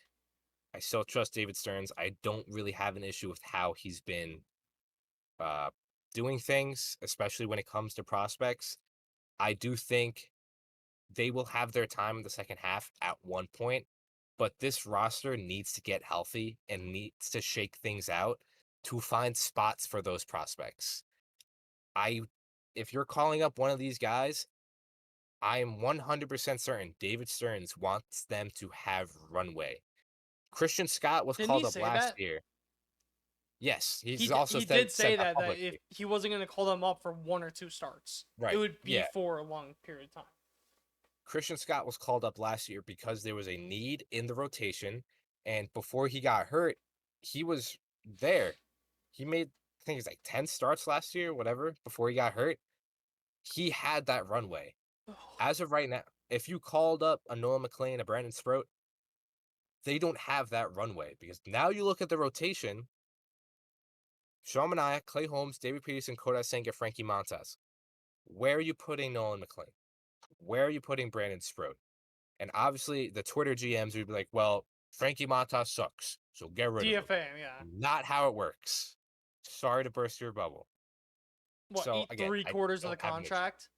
I still trust David Stearns. I don't really have an issue with how he's been doing things, especially when it comes to prospects. I do think they will have their time in the second half at one point, but this roster needs to get healthy and needs to shake things out to find spots for those prospects. If you're calling up one of these guys, I am 100% certain David Stearns wants them to have runway. Christian Scott was Didn't called he up say last that? year. Yes, he's He also he did said say that that if publicly. he wasn't going to call them up for 1 or 2 starts, Right. it would be Yeah. for a long period of time. Christian Scott was called up last year because there was a need in the rotation, and before he got hurt, he was there. He made, I think it's like 10 starts last year, whatever, before he got hurt. He had that runway. As of right now, if you called up a Noah McLean, a Brandon Sproat, they don't have that runway because now you look at the rotation. Sean Manaea, Clay Holmes, David Peterson, Kodai Senga, Frankie Montas. Where are you putting Nolan McLean? Where are you putting Brandon Sproat? And obviously, the Twitter GMs would be like, well, Frankie Montas sucks, so get rid of him. DFA, yeah. Not how it works. Sorry to burst your bubble. What, So, eat again, 3/4 of the don't have an issue. contract?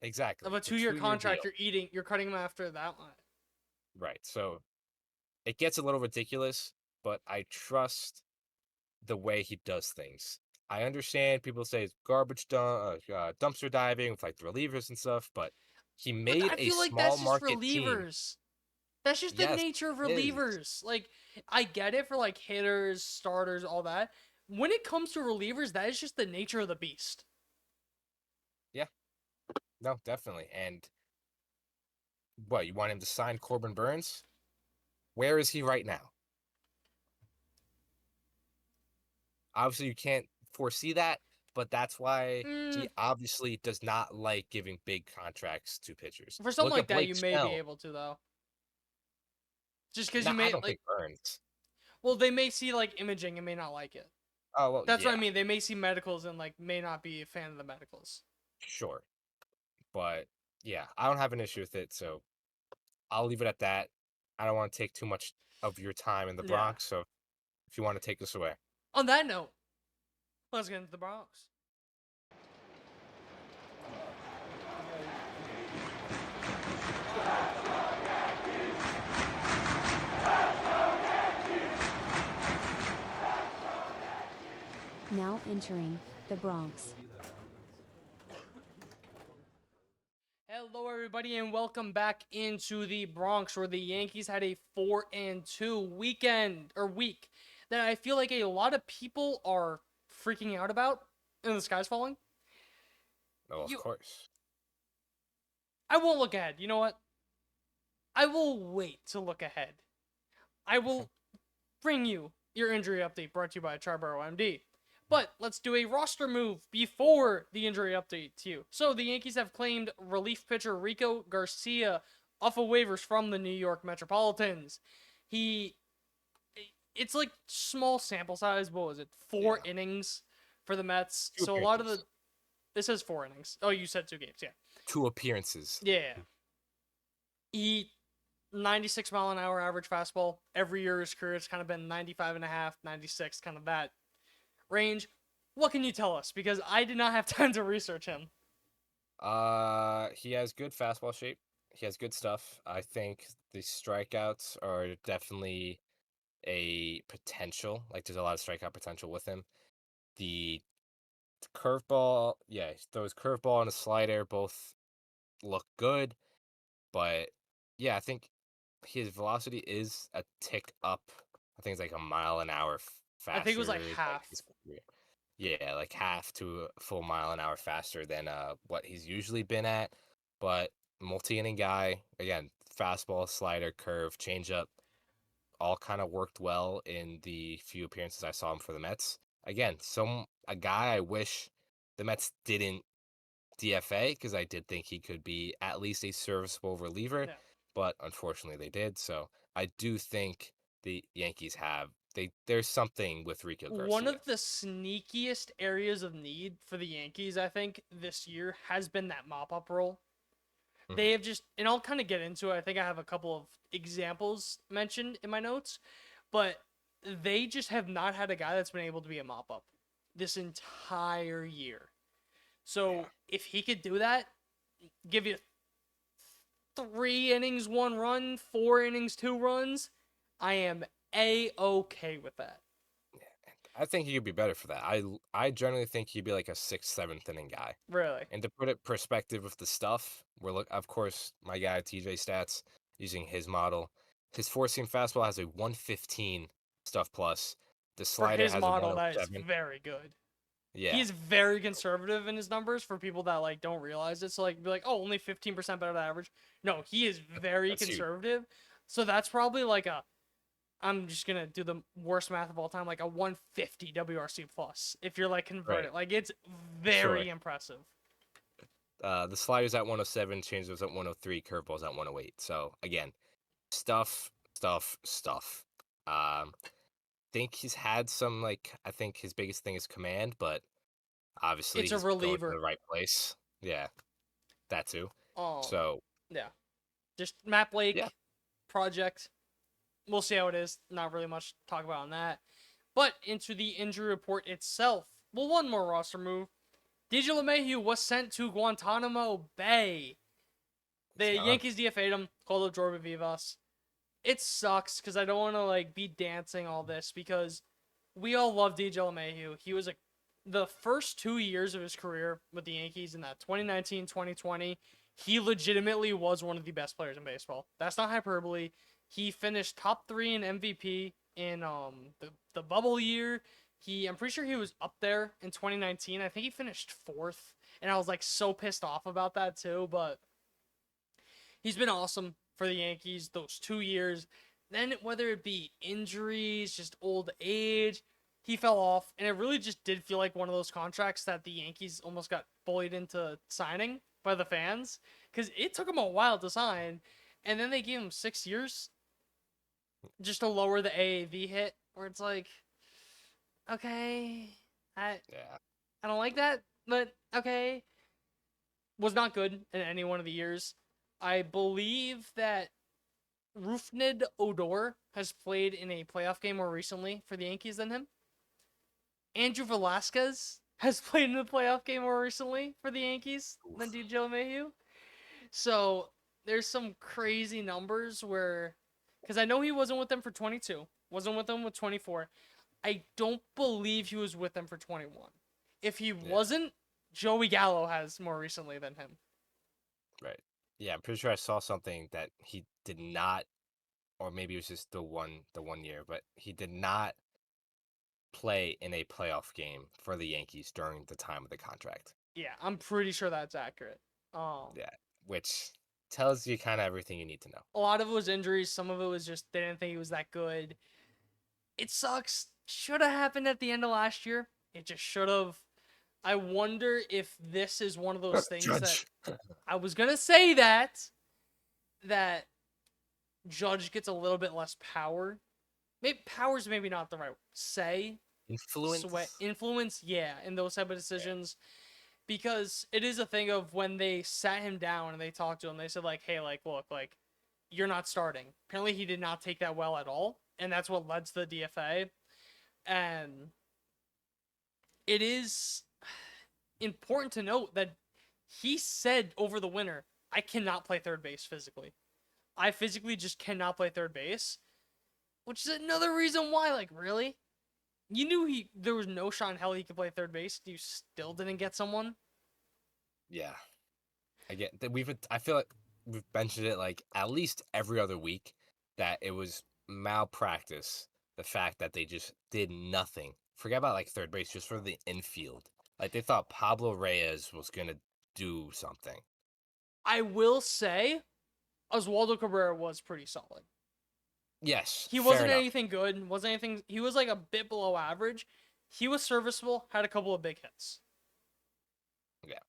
Exactly. Of a It's 2-year 2-year contract, deal. you're cutting him after that one. Right. So it gets a little ridiculous, but I trust the way he does things. I understand people say it's dumpster diving with like the relievers and stuff, but he But made I a feel like small that's just market team. relievers. That's just the Yes, nature of it is. relievers. Like, I get it for like hitters, starters, all that. When it comes to relievers, that is just the nature of the beast. No, definitely. And what, you want him to sign Corbin Burns? Where is he right now? Obviously, you can't foresee that, but that's why he obviously does not like giving big contracts to pitchers. For something Look like at that, Blake you may be Snell. able to, though. Just because No, you I may, don't like, think Burns. well, they may see, like, imaging and may not like it. Oh, well, That's yeah, what I mean. They may see medicals and, like, may not be a fan of the medicals. sure. But yeah, I don't have an issue with it, so I'll leave it at that. I don't want to take too much of your time in the Yeah. Bronx, so if you want to take this away. On that note, let's get into the Bronx. Now entering the Bronx. Hello, everybody, and welcome back into the Bronx, where the Yankees had a 4-2 week that I feel like a lot of people are freaking out about. And the sky's falling. Oh, of course. I won't look ahead. You know what? I will wait to look ahead. I will bring you your injury update brought to you by Triboro MD. But let's do a roster move before the injury update to you. So the Yankees have claimed relief pitcher Rico Garcia off of waivers from the New York Metropolitans. It's like small sample size. What was it? 4 innings for the Mets. Two So a lot of appearances. this says 4 innings. Oh, you said 2 games. Yeah. 2 appearances. Yeah. He 96 mile an hour average fastball. Every year his career has kind of been 95 and a half, 96, kind of that range. What can you tell us? Because I did not have time to research him. He has good fastball shape. He has good stuff. I think the strikeouts are definitely a potential. Like, there's a lot of strikeout potential with him. The curveball, yeah, he throws curveball and a slider, both look good. But yeah, I think his velocity is a tick up. I think it's like a mile an hour faster. I think it was like than half. his career. Yeah, like half to a full mile an hour faster than what he's usually been at. But multi-inning guy, again, fastball, slider, curve, changeup, all kind of worked well in the few appearances I saw him for the Mets. Again, a guy I wish the Mets didn't DFA, because I did think he could be at least a serviceable reliever, Yeah. but unfortunately they did. So I do think the Yankees there's something with Rico Garcia. One of the sneakiest areas of need for the Yankees, I think, this year has been that mop-up role. Mhm. They have just, and I'll kind of get into it. I think I have a couple of examples mentioned in my notes, but they just have not had a guy that's been able to be a mop-up this entire year. So Yeah. if he could do that, give you 3 innings, 1 run, 4 innings, 2 runs, I am A-okay with that. I think he could be better for that. I generally think he'd be like a 6th, 7th inning guy. Really. And to put it perspective with the stuff, of course, my guy TJ Stats using his model. His 4-seam fastball has a 115 stuff plus. The For slider his has model, a that is 107. very good. Yeah. He's very conservative in his numbers for people that like don't realize it. So like be like, oh, only 15% better than average. No, he is very That's huge. conservative. So that's probably like I'm just gonna do the worst math of all time, like a 150 WRC plus. If you're like converted, Right. like it's very Sure. impressive. The slider's at 107, changes at 103, curveball's at 108. So again, stuff. Think he's had some, like, I think his biggest thing is command, but obviously It's a he's going to reliever. the right place. Yeah, that too. Oh, So yeah. Just Map Lake yeah, project. We'll see how it is. Not really much to talk about on that. But into the injury report itself. Well, one more roster move. DJ LeMahieu was sent to Guantanamo Bay. The it's gone. Yankees DFA'd him, called up Jordan Vivas. It sucks because I don't want to like be dancing all this because we all love DJ LeMahieu. He was the first 2 years of his career with the Yankees in that 2019-2020, he legitimately was one of the best players in baseball. That's not hyperbole. He finished top 3 in MVP in the bubble year. I'm pretty sure he was up there in 2019. I think he finished 4th, and I was like so pissed off about that too, but he's been awesome for the Yankees those 2 years. Then whether it be injuries, just old age, he fell off, and it really just did feel like one of those contracts that the Yankees almost got bullied into signing by the fans, because it took him a while to sign, and then they gave him 6 years just to lower the AAV hit, where it's like, okay, I don't like that, but okay. Was not good in any one of the years. I believe that Rufnid Odor has played in a playoff game more recently for the Yankees than him. Andrew Velasquez has played in a playoff game more recently for the Yankees than DJ LeMahieu. So there's some crazy numbers where, because I know he wasn't with them for 22, wasn't with them with 24. I don't believe he was with them for 21. If he wasn't, Joey Gallo has more recently than him. Right. Yeah, I'm pretty sure I saw something that he did not, or maybe it was just the one year, but he did not play in a playoff game for the Yankees during the time of the contract. Yeah, I'm pretty sure that's accurate. Yeah, which tells you kind of everything you need to know. A lot of it was injuries. Some of it was just they didn't think he was that good. It sucks. Should have happened at the end of last year. It just should have. I wonder if this is one of those things that I was gonna say that Judge gets a little bit less power. Maybe power's maybe not the right say. Influence, yeah, in those type of decisions. Because it is a thing of when they sat him down and they talked to him, they said like, hey, like, look, like, you're not starting. Apparently he did not take that well at all. And that's what led to the DFA. And it is important to note that he said over the winter, I cannot play third base physically. I physically just cannot play third base. Which is another reason why, like, really? You knew there was no shot in hell he could play third base. You still didn't get someone? Yeah. I get that I feel like we've mentioned it like at least every other week that it was malpractice. The fact that they just did nothing. Forget about like third base, just for the infield. Like they thought Pablo Reyes was gonna do something. I will say, Oswaldo Cabrera was pretty solid. Yes. He wasn't anything good. Wasn't anything. He was like a bit below average. He was serviceable. Had a couple of big hits. Yeah.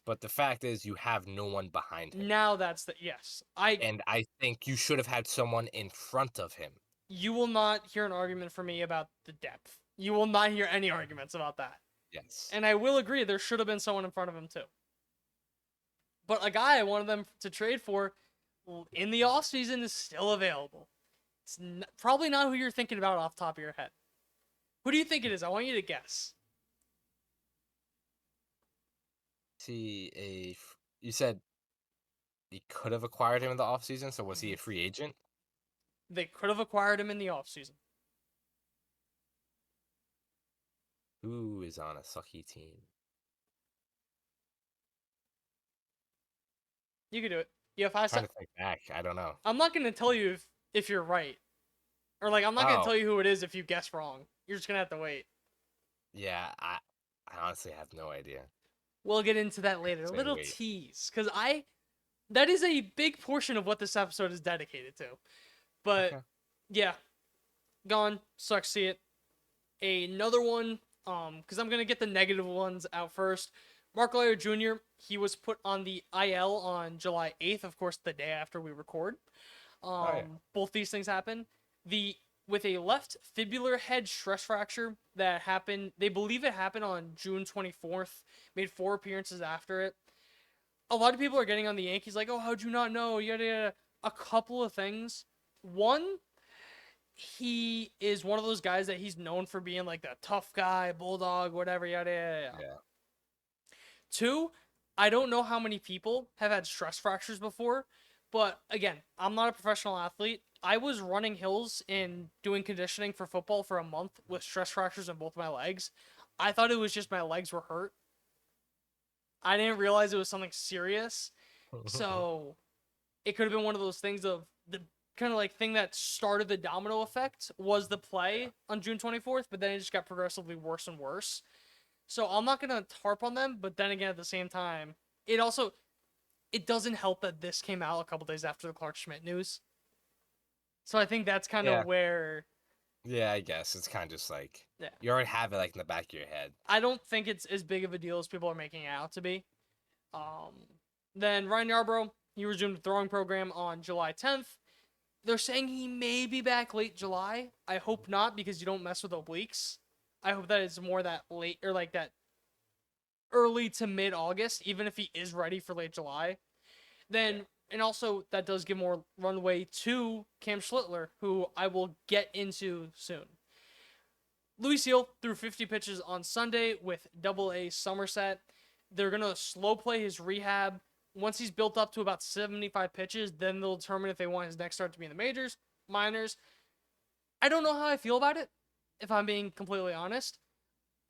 But the fact is, you have no one behind him. Now that's yes. And I think you should have had someone in front of him. You will not hear an argument from me about the depth. You will not hear any arguments about that. Yes. And I will agree there should have been someone in front of him too. But a guy I wanted them to trade for in the offseason is still available. It's probably not who you're thinking about off the top of your head. Who do you think it is? I want you to guess. You said he could have acquired him in the offseason, so was he a free agent? They could have acquired him in the offseason. Who is on a sucky team? You can do it. You have 5 I'm trying seconds. to think back. I don't know. I'm not going to tell you if you're right. Or, like, I'm not going to tell you who it is if you guess wrong. You're just going to have to wait. Yeah, I honestly have no idea. We'll get into that later. A little tease. Because that is a big portion of what this episode is dedicated to. But, yeah. Gone. Sucks to see it. Another one, because I'm going to get the negative ones out first. Mark Leyer Jr., he was put on the IL on July 8th, of course, the day after we record. Both these things happen. With a left fibular head stress fracture that happened, they believe it happened on June 24th, made 4 appearances after it. A lot of people are getting on the Yankees like, oh, how'd you not know? Yada, yada. A couple of things. One, he is one of those guys that he's known for being like that tough guy, bulldog, whatever, yada, yada, yada. Yeah. 2, I don't know how many people have had stress fractures before, but again, I'm not a professional athlete. I was running hills and doing conditioning for football for a month with stress fractures in both my legs. I thought it was just my legs were hurt. I didn't realize it was something serious. So it could have been one of those things of the kind of like thing that started the domino effect was the play on June 24th, but then it just got progressively worse and worse. So I'm not going to tarp on them, but then again, at the same time, it doesn't help that this came out a couple days after the Clark Schmidt news. So I think that's kind of where... Yeah, I guess. It's kind of just like... Yeah. You already have it like in the back of your head. I don't think it's as big of a deal as people are making it out to be. Then Ryan Yarbrough, he resumed the throwing program on July 10th. They're saying he may be back late July. I hope not, because you don't mess with obliques. I hope that it's more that late, or like that early to mid-August, even if he is ready for late July. Then, and also, that does give more runway to Cam Schlittler, who I will get into soon. Louis Seal threw 50 pitches on Sunday with Double-A Somerset. They're going to slow play his rehab. Once he's built up to about 75 pitches, then they'll determine if they want his next start to be in the majors, minors. I don't know how I feel about it. if I'm being completely honest,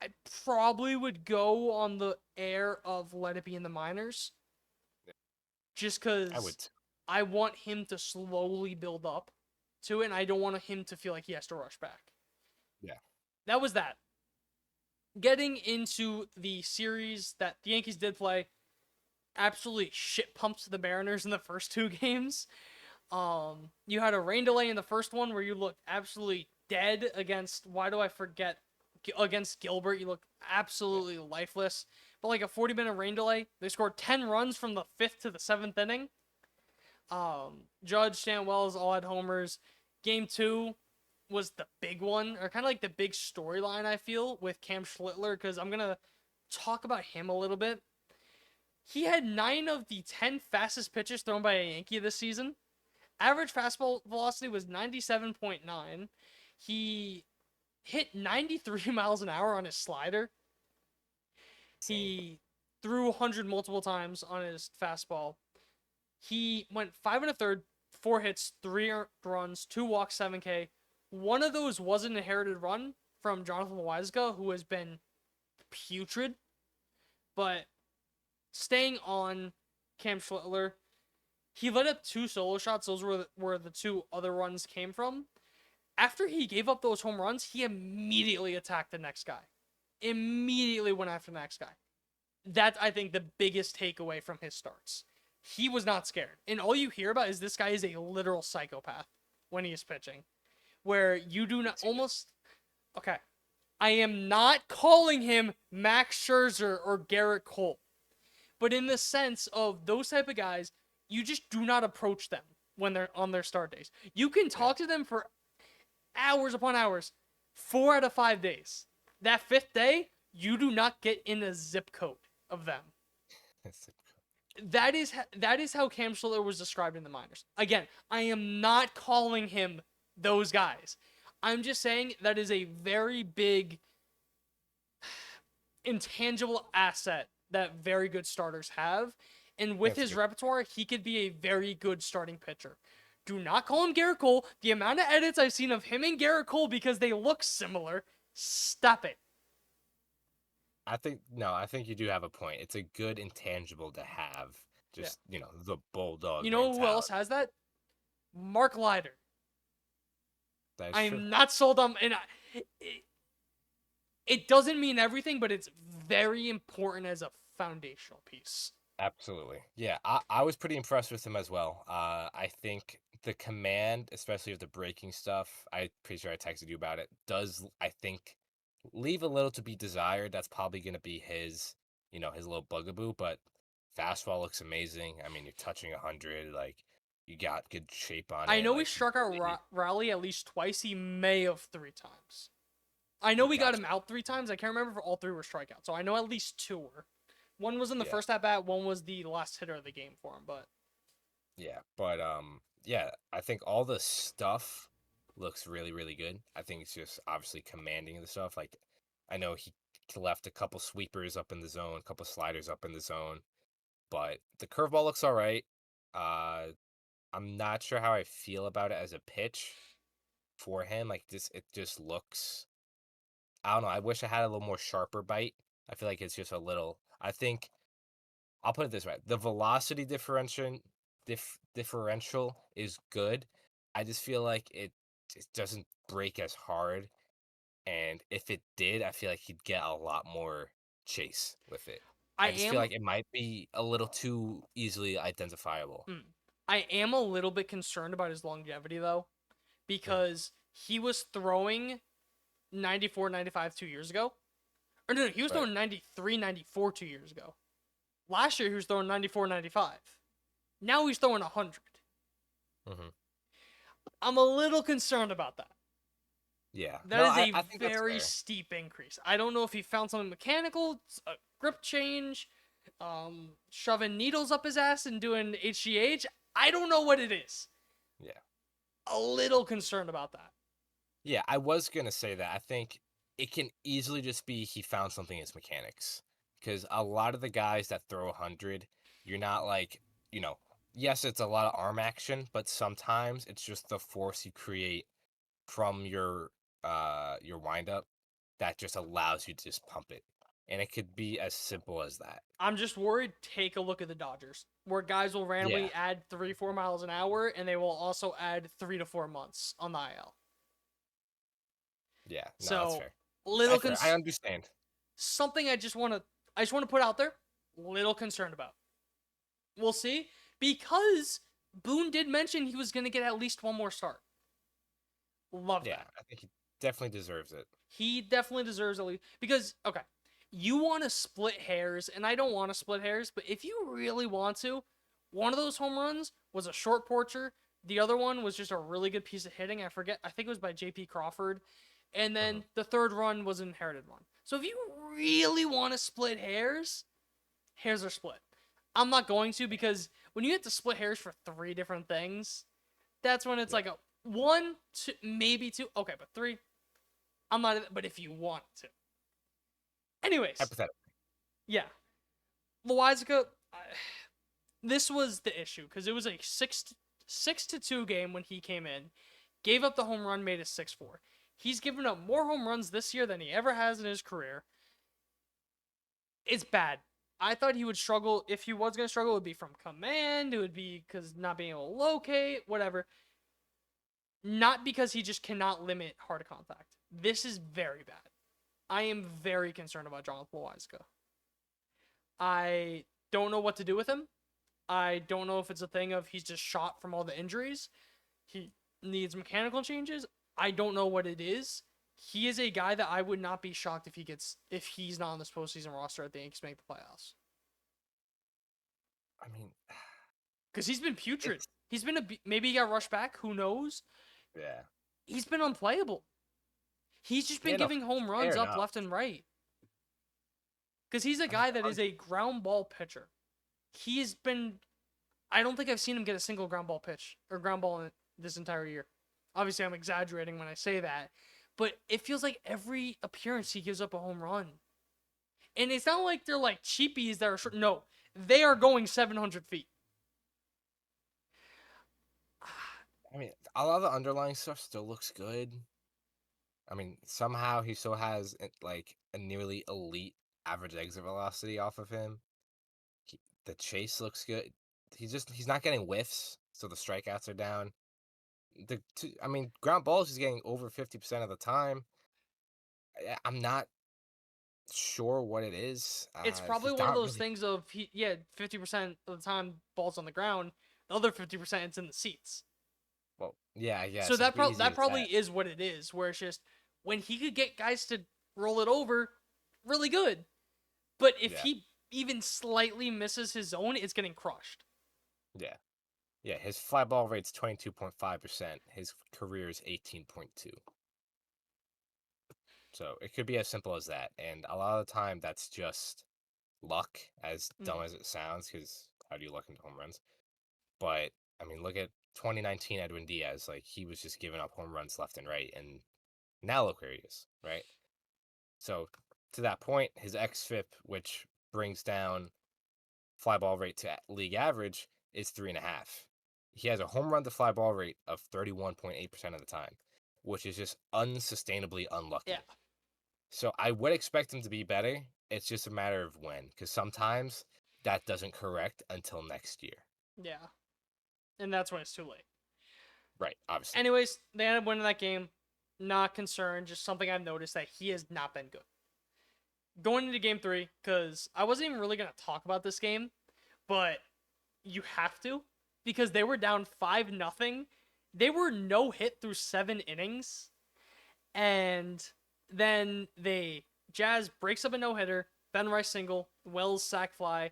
I probably would go on the air of Let It Be in the Minors. Just I would. because I want him to slowly build up to it, and I don't want him to feel like he has to rush back. Yeah. That was that. Getting into the series that the Yankees did play, absolutely shit pumped the Mariners in the first 2 games. You had a rain delay in the first one where you looked absolutely dead against, why do I forget, against Gilbert. You looked absolutely lifeless. But like a 40-minute rain delay, they scored 10 runs from the 5th to the 7th inning. Judge, Stan Wells all had homers. Game 2 was the big one, or kind of like the big storyline, I feel, with Cam Schlittler, because I'm going to talk about him a little bit. He had 9 of the 10 fastest pitches thrown by a Yankee this season. Average fastball velocity was 97.9. He hit 93 miles an hour on his slider. He threw 100 multiple times on his fastball. He went 5 1/3, 4 hits, 3 runs, 2 walks, 7K. One of those was an inherited run from Jonathan Loaiza, who has been putrid. But staying on Cam Schlittler, he let up 2 solo shots. Those were where the 2 other runs came from. After he gave up those home runs, he immediately attacked the next guy. Immediately went after the next guy. That's, I think, the biggest takeaway from his starts. He was not scared. And all you hear about is this guy is a literal psychopath when he is pitching. Where you do not almost... Okay. I am not calling him Max Scherzer or Garrett Cole. But in the sense of those type of guys, you just do not approach them when they're on their start days. You can talk to them for hours upon hours, 4 out of 5 days. That 5th day, you do not get in a zip code of them. That is how Cam Schlittler was described in the minors. Again, I am not calling him those guys. I'm just saying that is a very big intangible asset that very good starters have. And with his repertoire, he could be a very good starting pitcher. Do not call him Garrett Cole. The amount of edits I've seen of him and Garrett Cole because they look similar, stop it. I think you do have a point. It's a good intangible to have. Just, the bulldog. You know mentality. who else has that? Mark Leiter. I'm true. Not sold on... And it doesn't mean everything, but it's very important as a foundational piece. Absolutely. Yeah, I was pretty impressed with him as well. I think the command, especially of the breaking stuff, I'm pretty sure I texted you about it, does, I think, leave a little to be desired. That's probably going to be his, his little bugaboo, but fastball looks amazing. I mean, you're touching 100, like, you got good shape on it. I know like, we struck out Raleigh at least twice. He may have 3 times. I know we got him out 3 times. I can't remember if all 3 were strikeouts, so I know at least 2 were. One was in the first at-bat, one was the last hitter of the game for him, but... Yeah, but, I think all the stuff looks really, really good. I think it's just obviously commanding the stuff. Like, I know he left a couple sweepers up in the zone, a couple sliders up in the zone, but the curveball looks all right. I'm not sure how I feel about it as a pitch for him. Like, it just looks... I don't know. I wish I had a little more sharper bite. I feel like it's just a little... I think... I'll put it this way. The velocity differential is good. I just feel like it doesn't break as hard. And if it did, I feel like he'd get a lot more chase with it. I just feel like it might be a little too easily identifiable. I am a little bit concerned about his longevity, though, because he was throwing 94, 95 2 years ago. Or no, he was throwing 93, 94 2 years ago. Last year, he was throwing 94, 95. Now he's throwing 100. Mm-hmm. I'm a little concerned about that. Yeah. That is a very steep increase. I don't know if he found something mechanical, a grip change, shoving needles up his ass and doing HGH. I don't know what it is. Yeah. A little concerned about that. Yeah, I was going to say that. I think it can easily just be he found something in his mechanics. Because a lot of the guys that throw 100, you're not like, yes, it's a lot of arm action, but sometimes it's just the force you create from your your windup that just allows you to just pump it, and it could be as simple as that. I'm just worried. Take a look at the Dodgers, where guys will randomly Yeah. add 3-4 miles an hour, and they will also add 3 to 4 months on the IL. Yeah, no, that's So fair. little That's fair. I understand. something I just want to put out there. Little concerned about. We'll see, because Boone did mention he was going to get at least one more start. Love Yeah, that. I think he definitely deserves it. He definitely deserves at least, because okay, you want to split hairs, and I don't want to split hairs, but if you really want to, one of those home runs was a short porcher. The other one was just a really good piece of hitting. I think it was by J.P. Crawford. And then the third run was an inherited one. So if you really want to split hairs, hairs are split. I'm not going to, because when you have to split hairs for 3 different things, that's when it's Yeah. like a 1, 2, maybe 2. Okay, but 3, I'm not. But if you want to. Anyways, Hypothetically. yeah. Loizaga, this was the issue, because it was a 6-2 game when he came in, gave up the home run, made it 6-4. He's given up more home runs this year than he ever has in his career. It's bad. I thought he would struggle. If he was going to struggle, it would be from command. It would be because not being able to locate, whatever. Not because he just cannot limit hard contact. This is very bad. I am very concerned about Jonathan Loizaga. I don't know what to do with him. I don't know if it's a thing of he's just shot from all the injuries. He needs mechanical changes. I don't know what it is. He is a guy that I would not be shocked if he's not on this postseason roster at the Yankees make the playoffs. I mean, Because he's been putrid. He's been maybe he got rushed back. Who knows? yeah. He's been unplayable. He's just been Yeah, no, giving home runs fair up enough. left and right. Because he's a guy that is a ground ball pitcher. He's been. I don't think I've seen him get a single ground ball pitch or ground ball in this entire year. Obviously, I'm exaggerating when I say that, but it feels like every appearance he gives up a home run. And it's not like they're like cheapies that are short. No, they are going 700 feet. I mean, a lot of the underlying stuff still looks good. I mean, somehow he still has like a nearly elite average exit velocity off of him. The chase looks good. He's not getting whiffs, so the strikeouts are down. I mean, ground balls he's getting over 50% of the time. I'm not sure what it is. It's probably He's one of not those really. things of 50% of the time balls on the ground, the other 50% it's in the seats. Well, yeah, I guess So it could be easy that as probably is what it is, where it's just when he could get guys to roll it over, really good. But if Yeah. he even slightly misses his zone, it's getting crushed. Yeah. Yeah, his fly ball rate's 22.5%. His career is 18.2. So it could be as simple as that. And a lot of the time, that's just luck, as dumb as it sounds, because how do you luck into home runs? But, I mean, look at 2019 Edwin Diaz. Like, he was just giving up home runs left and right. And now look where he is, right? So, to that point, his xFIP, which brings down fly ball rate to league average, is 3.5. He has a home run to fly ball rate of 31.8% of the time, which is just unsustainably unlucky. Yeah. So I would expect him to be better. It's just a matter of when, because sometimes that doesn't correct until next year. Yeah. And that's when it's too late. Right, obviously. Anyways, they ended up winning that game. Not concerned, just something I've noticed that he has not been good. Going into game 3, because I wasn't even really going to talk about this game, but you have to, because they were down 5-0. They were no hit through 7 innings, and then Jazz breaks up a no-hitter, Ben Rice single, Wells sac fly,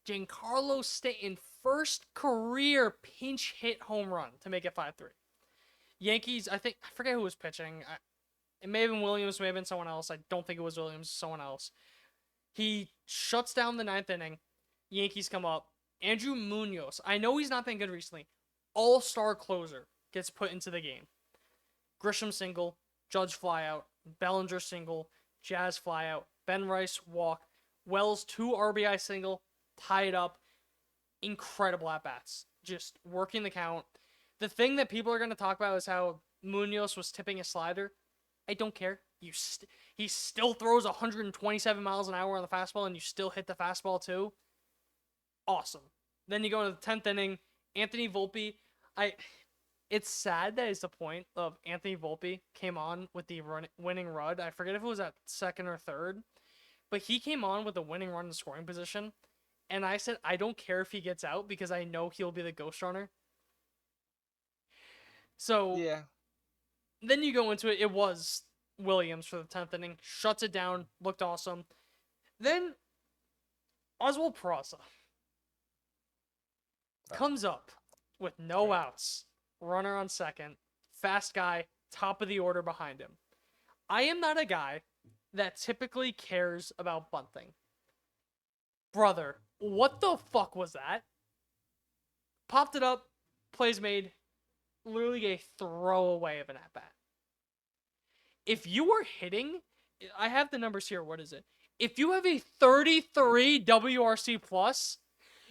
Giancarlo Stanton first career pinch hit home run to make it 5-3. Yankees, I forget who was pitching. It may have been Williams, may have been someone else. I don't think it was Williams, someone else. He shuts down the 9th inning. Yankees come up. Andrew Munoz, I know he's not been good recently. All-star closer gets put into the game. Grisham single, Judge flyout, Bellinger single, Jazz flyout, Ben Rice walk, Wells 2 RBI single, tie it up. Incredible at-bats. Just working the count. The thing that people are going to talk about is how Munoz was tipping a slider. I don't care. He still throws 127 miles an hour on the fastball, and you still hit the fastball too. Awesome. Then you go into the 10th inning. Anthony Volpe. It's sad that it's the point of Anthony Volpe came on with the winning run. I forget if it was at second or third, but he came on with the winning run in scoring position. And I said, I don't care if he gets out because I know he'll be the ghost runner. So Yeah. then you go into it. It was Williams for the 10th inning. Shuts it down. Looked awesome. Then Oswald Peraza comes up with no outs. Runner on second. Fast guy. Top of the order behind him. I am not a guy that typically cares about bunting. Brother, what the fuck was that? Popped it up. Plays made. Literally a throwaway of an at-bat. If you are hitting, I have the numbers here. What is it? If you have a 33 WRC plus,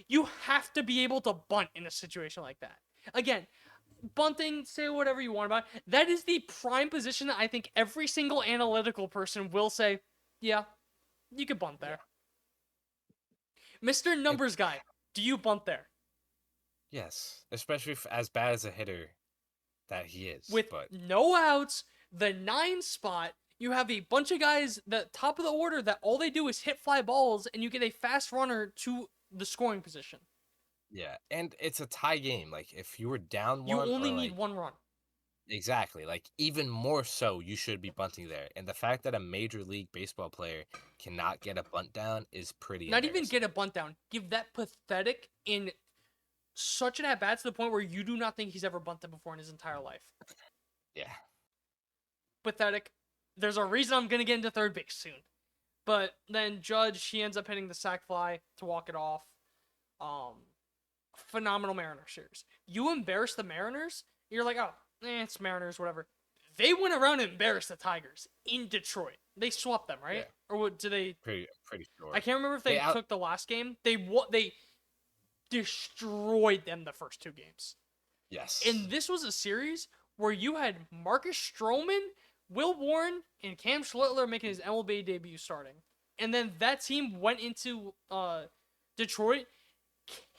you have to be able to bunt in a situation like that. Again, bunting, say whatever you want about it. That is the prime position that I think every single analytical person will say, yeah, you could bunt there. Mr. Numbers Guy, do you bunt there? Yes, especially as bad as a hitter that he is. With no outs, the 9 spot, you have a bunch of guys that top of the order that all they do is hit fly balls, and you get a fast runner to the scoring position. Yeah, and it's a tie game. Like, if you were down You one, only need one run. Exactly. Like, even more so, you should be bunting there. And the fact that a Major League Baseball player cannot get a bunt down is pretty Not even embarrassing. get a bunt down. Give that pathetic in such an at-bat to the point where you do not think he's ever bunted before in his entire life. Yeah. Pathetic. There's a reason I'm going to get into third base soon. But then Judge, he ends up hitting the sac fly to walk it off. Phenomenal Mariners series. You embarrass the Mariners, you're like, oh, it's Mariners, whatever. They went around and embarrassed the Tigers in Detroit. They swept them, right? Yeah. Or what, did they? Pretty sure. I can't remember if they took the last game. They destroyed them the first 2 games. Yes. And this was a series where you had Marcus Stroman, Will Warren, and Cam Schlittler making his MLB debut starting. And then that team went into Detroit,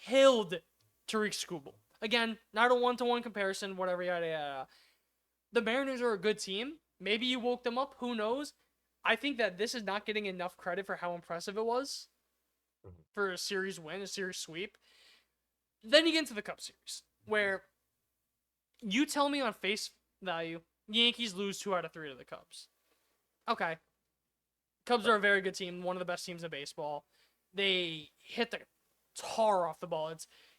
killed Tariq Skubal. Again, not a one-to-one comparison, whatever, yada, yada. The Mariners are a good team. Maybe you woke them up. Who knows? I think that this is not getting enough credit for how impressive it was for a series win, a series sweep. Then you get into the Cup Series, where you tell me on face value, Yankees lose 2 out of 3 to the Cubs. Okay. Cubs are a very good team, one of the best teams in baseball. They hit the tar off the ball.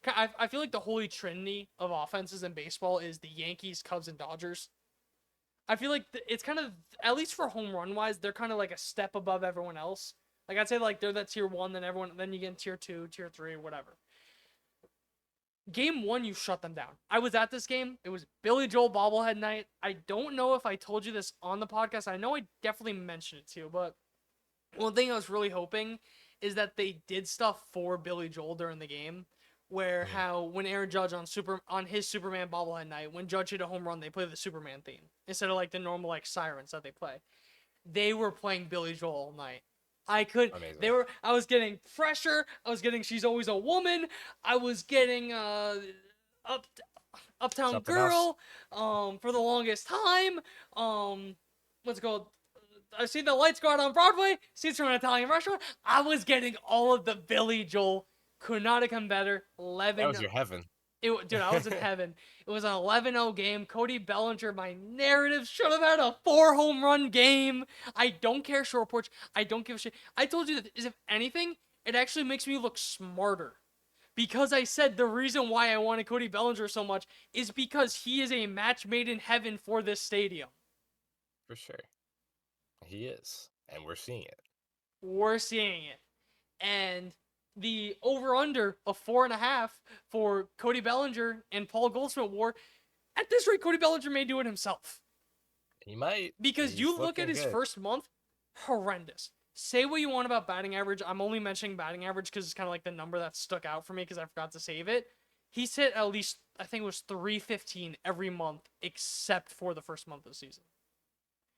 I feel like the holy trinity of offenses in baseball is the Yankees, Cubs, and Dodgers. I feel like it's kind of, at least for home run wise, they're kind of like a step above everyone else. Like, I'd say like they're that tier 1, then you get in tier 2, tier 3, whatever. Game 1, you shut them down. I was at this game. It was Billy Joel bobblehead night. I don't know if I told you this on the podcast. I know I definitely mentioned it to you, but one thing I was really hoping is that they did stuff for Billy Joel during the game, where how when Aaron Judge on his Superman bobblehead night, when Judge hit a home run, they play the Superman theme instead of like the normal like sirens that they play. They were playing Billy Joel all night. Amazing. I was getting pressure. I was getting She's Always a Woman. I was getting Uptown Something Girl for the longest time. What's it called? I see the lights go out on Broadway. Seats from an Italian restaurant. I was getting all of the Billy Joel. Could not have come better. 11. That was your heaven. Dude, I was in heaven. It was an 11-0 game. Cody Bellinger, my narrative, should have had a 4-home run game. I don't care, short porch. I don't give a shit. I told you that, if anything, it actually makes me look smarter. Because I said the reason why I wanted Cody Bellinger so much is because he is a match made in heaven for this stadium. For sure. He is. And we're seeing it. We're seeing it. And the over-under of 4.5 for Cody Bellinger and Paul Goldschmidt WAR, at this rate, Cody Bellinger may do it himself. He might. Because He's you look at looking his good. first month, horrendous. Say what you want about batting average. I'm only mentioning batting average because it's kind of like the number that stuck out for me because I forgot to save it. He's hit at least, I think it was 315 every month except for the first month of the season.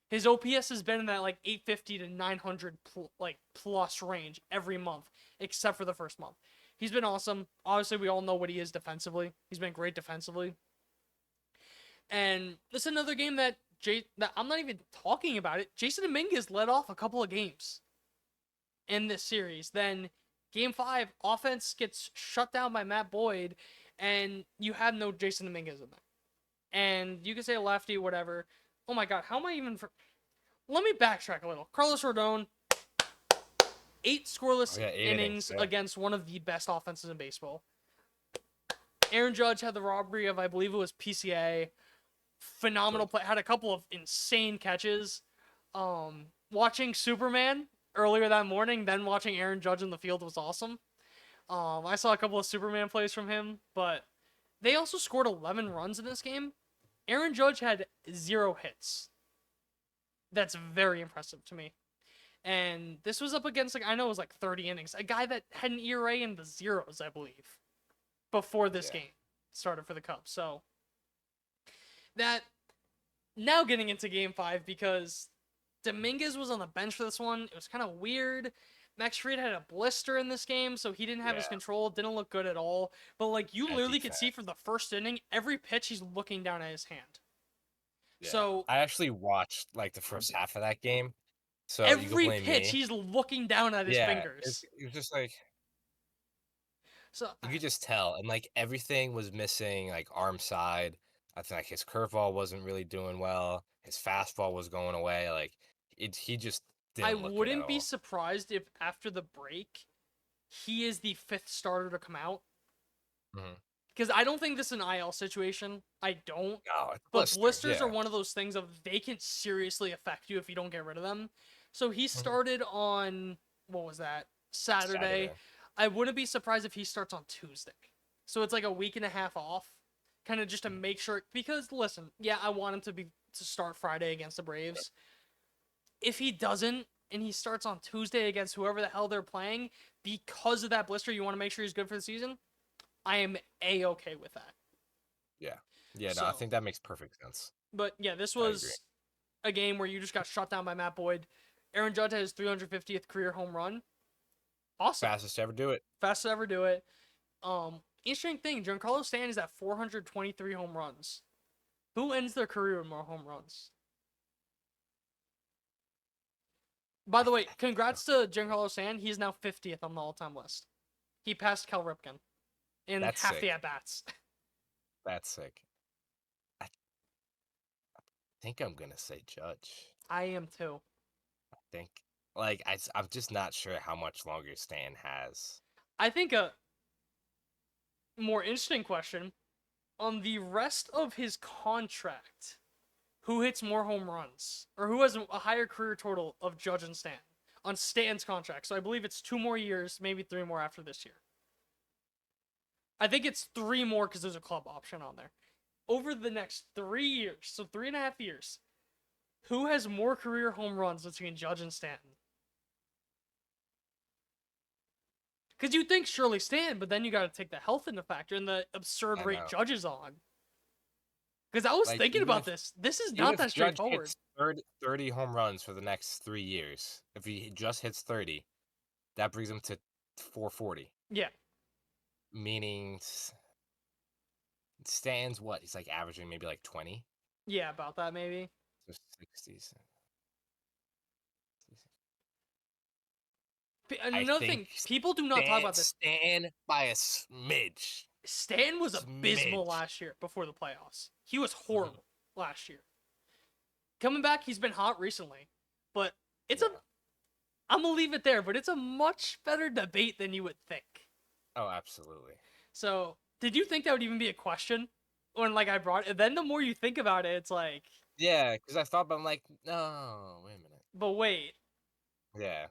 His OPS has been in that like 850 to 900 plus range every month, except for the first month. He's been awesome. Obviously, we all know what he is defensively. He's been great defensively. And this is another game that I'm not even talking about it. Jason Dominguez led off a couple of games in this series. Then Game 5, offense gets shut down by Matt Boyd, and you have no Jason Dominguez in there. And you can say lefty, whatever. Oh my God, how am I even... Let me backtrack a little. Carlos Rodon, 8 scoreless innings against one of the best offenses in baseball. Aaron Judge had the robbery of, I believe it was PCA. Phenomenal play. Had a couple of insane catches. Watching Superman earlier that morning, then watching Aaron Judge in the field was awesome. I saw a couple of Superman plays from him, but they also scored 11 runs in this game. Aaron Judge had 0 hits. That's very impressive to me. And this was up against, like, I know it was like 30 innings. A guy that had an ERA in the zeros, I believe, before this game started for the Cubs. So, that, now getting into Game 5, because Dominguez was on the bench for this one. It was kind of weird. Max Fried had a blister in this game, so he didn't have his control. Didn't look good at all. But, like, you literally could see from the first inning, every pitch he's looking down at his hand. Yeah. So I actually watched, like, the first half of that game. So every you can blame pitch, me. he's looking down at his fingers. It was just like... So you could just tell. And, like, everything was missing, like, arm side. I think like, his curveball wasn't really doing well. His fastball was going away. Like, he just didn't look good at wouldn't be all. surprised if after the break, he is the 5th starter to come out. Because I don't think this is an IL situation. I don't. No, but blisters are one of those things of they can seriously affect you if you don't get rid of them. So he started on, what was that? Saturday. I wouldn't be surprised if he starts on Tuesday. So it's like a week and a half off. Kind of just to make sure. Because, listen, I want him to start Friday against the Braves. If he doesn't, and he starts on Tuesday against whoever the hell they're playing, because of that blister, you want to make sure he's good for the season, I am A-okay with that. Yeah, no, I think that makes perfect sense. But, this was a game where you just got shut down by Matt Boyd. Aaron Judge had his 350th career home run. Awesome. Fastest to ever do it. Fastest to ever do it. Interesting thing, Giancarlo Stanton is at 423 home runs. Who ends their career with more home runs? By the way, congrats to Giancarlo Stanton. He's now 50th on the all-time list. He passed Cal Ripken in half the at-bats. That's sick. I think I'm going to say Judge. I am too. I think. Like, I'm just not sure how much longer Stan has. I think a more interesting question, on the rest of his contract, who hits more home runs? Or who has a higher career total of Judge and Stanton? On Stanton's contract. So I believe it's 2 more years, maybe 3 more after this year. I think it's 3 more because there's a club option on there. Over the next 3 years, so 3.5 years, who has more career home runs between Judge and Stanton? Because you think surely Stanton, but then you got to take the health into factor and the absurd rate Judge is on. Because I was thinking about this. This is not that straightforward. Judge hits 30 home runs for the next 3 years. If he just hits 30, that brings him to 440. Yeah. Meaning, Stan's what? He's like averaging maybe like 20? Yeah, about that maybe. So 60s. Another thing, people do not talk about this. Stan by a smidge. Stan was abysmal last year before the playoffs. He was horrible last year. Coming back, he's been hot recently. But it's I'm going to leave it there, but it's a much better debate than you would think. Oh, absolutely. So, did you think that would even be a question? When, like, I brought it? Then the more you think about it, it's like... Yeah, because I thought, but I'm like, no, wait a minute. But wait. Yeah.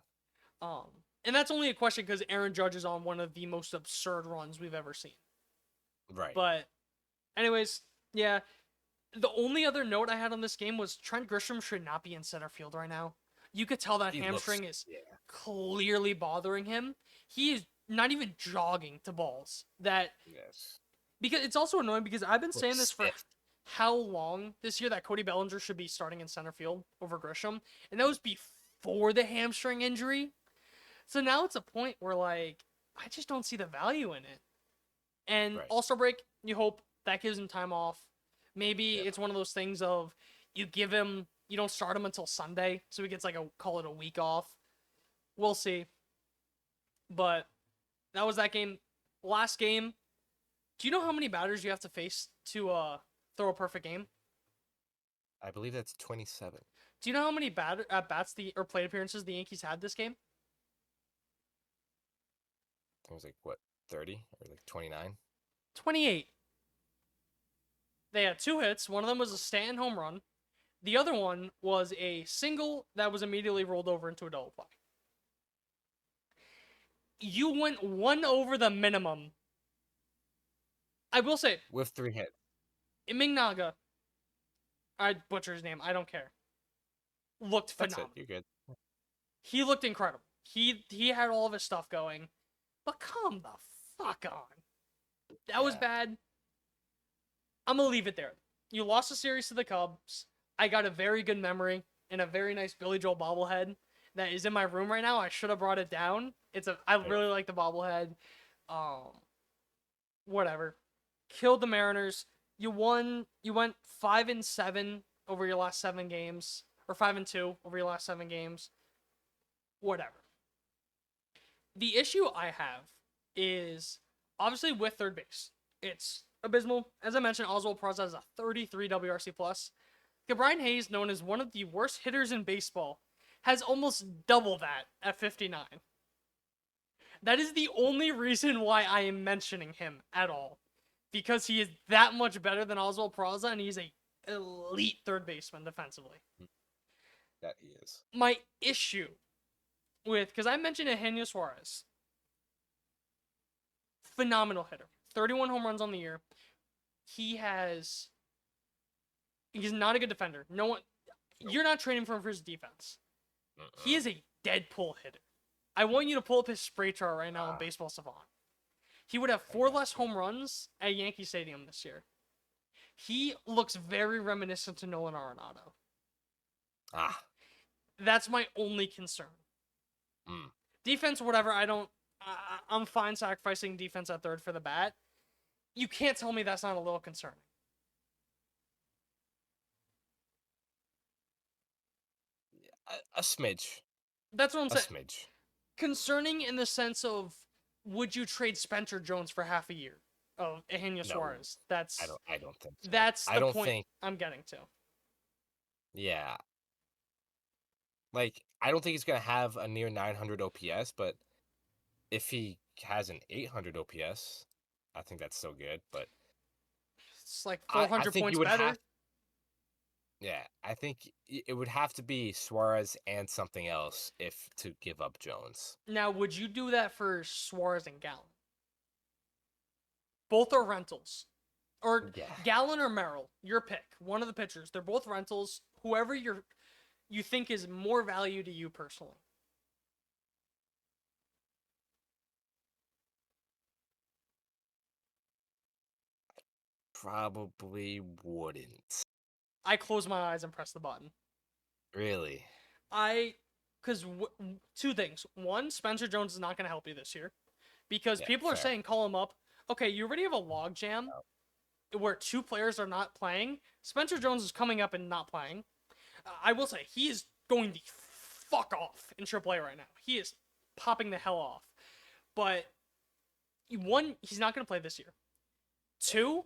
And that's only a question because Aaron Judge is on one of the most absurd runs we've ever seen. Right. But, anyways, yeah. The only other note I had on this game was Trent Grisham should not be in center field right now. You could tell that hamstring is clearly bothering him. He is not even jogging to balls. Because it's also annoying because I've been saying this how long this year that Cody Bellinger should be starting in center field over Grisham, and that was before the hamstring injury. So now it's a point where, like, I just don't see the value in it. And Right. All-Star break, you hope that gives him time off. Maybe Yep. it's one of those things of you don't start him until Sunday, so he gets call it a week off. We'll see. But that was that game. Last game. Do you know how many batters you have to face to throw a perfect game? I believe that's 27. Do you know how many bats or plate appearances the Yankees had this game? It was like, what, 30 or like 29? 28. They had 2 hits. One of them was a Stanton home run. The other one was a single that was immediately rolled over into a double play. You went 1 over the minimum. I will say, With 3 hits. Imignaga, I butcher his name, I don't care, looked That's phenomenal. it. You're good. He looked incredible. He had all of his stuff going. But come the fuck on. That was Yeah. bad. I'm going to leave it there. You lost the series to the Cubs. I got a very good memory and a very nice Billy Joel bobblehead that is in my room right now. I should have brought it down. I really like the bobblehead. Whatever. Killed the Mariners. You went 5-7 over your last 7 games. Or 5-2 over your last 7 games. Whatever. The issue I have is obviously with third base. It's abysmal. As I mentioned, Oswald Peraza has a 33 WRC plus. Brian Hayes, known as one of the worst hitters in baseball, has almost double that at 59. That is the only reason why I am mentioning him at all. Because he is that much better than Oswald Peraza, and he's a elite third baseman defensively. That he is. My issue because I mentioned Eugenio Suarez. Phenomenal hitter. 31 home runs on the year. He's not a good defender. No one, you're not trading for him for his defense. He is a Deadpool hitter. I want you to pull up his spray chart right now on Baseball Savant. He would have 4 less home runs at Yankee Stadium this year. He looks very reminiscent to Nolan Arenado. That's my only concern. Defense, whatever, I'm fine sacrificing defense at third for the bat. You can't tell me that's not a little concerning. A smidge. That's what I'm A saying. smidge. Concerning in the sense of, would you trade Spencer Jones for half a year of Eugenio Suarez? I don't think so. That's the point think, I'm getting to. Yeah. Like, I don't think he's going to have a near 900 OPS, but if he has an 800 OPS, I think that's still good, but it's like 400 points better. I think it would have to be Suarez and something else to give up Jones. Now, would you do that for Suarez and Gallen? Both are rentals. Or Gallen or Merrill, your pick. One of the pitchers. They're both rentals. Whoever you think is more value to you personally. Probably wouldn't. I close my eyes and press the button. Really? Because 2 things. One, Spencer Jones is not going to help you this year. Because people are saying call him up. Okay, you already have a log jam where 2 players are not playing. Spencer Jones is coming up and not playing. I will say, he is going the fuck off in AAA right now. He is popping the hell off. But, 1, he's not going to play this year. 2,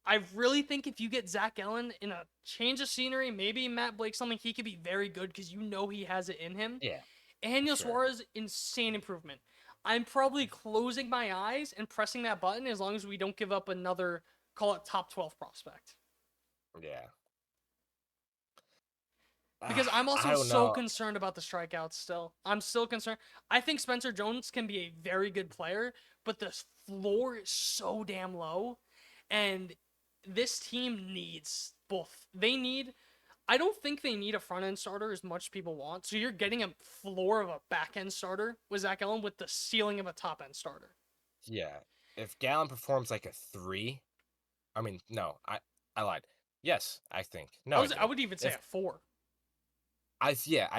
I really think if you get Zach Gallen in a change of scenery, maybe Matt Blake something, he could be very good because you know he has it in him. Yeah. Eugenio Suarez, insane improvement. I'm probably closing my eyes and pressing that button as long as we don't give up another, call it top 12 prospect. Yeah. Because I'm also so concerned about the strikeouts still. I'm still concerned. I think Spencer Jones can be a very good player, but the floor is so damn low. And this team needs both. I don't think they need a front-end starter as much as people want. So you're getting a floor of a back-end starter with Zach Gallen with the ceiling of a top-end starter. Yeah. If Gallen performs like a 3, I mean, no, I lied. Yes, I think. No, I do. I would even say If- a 4. I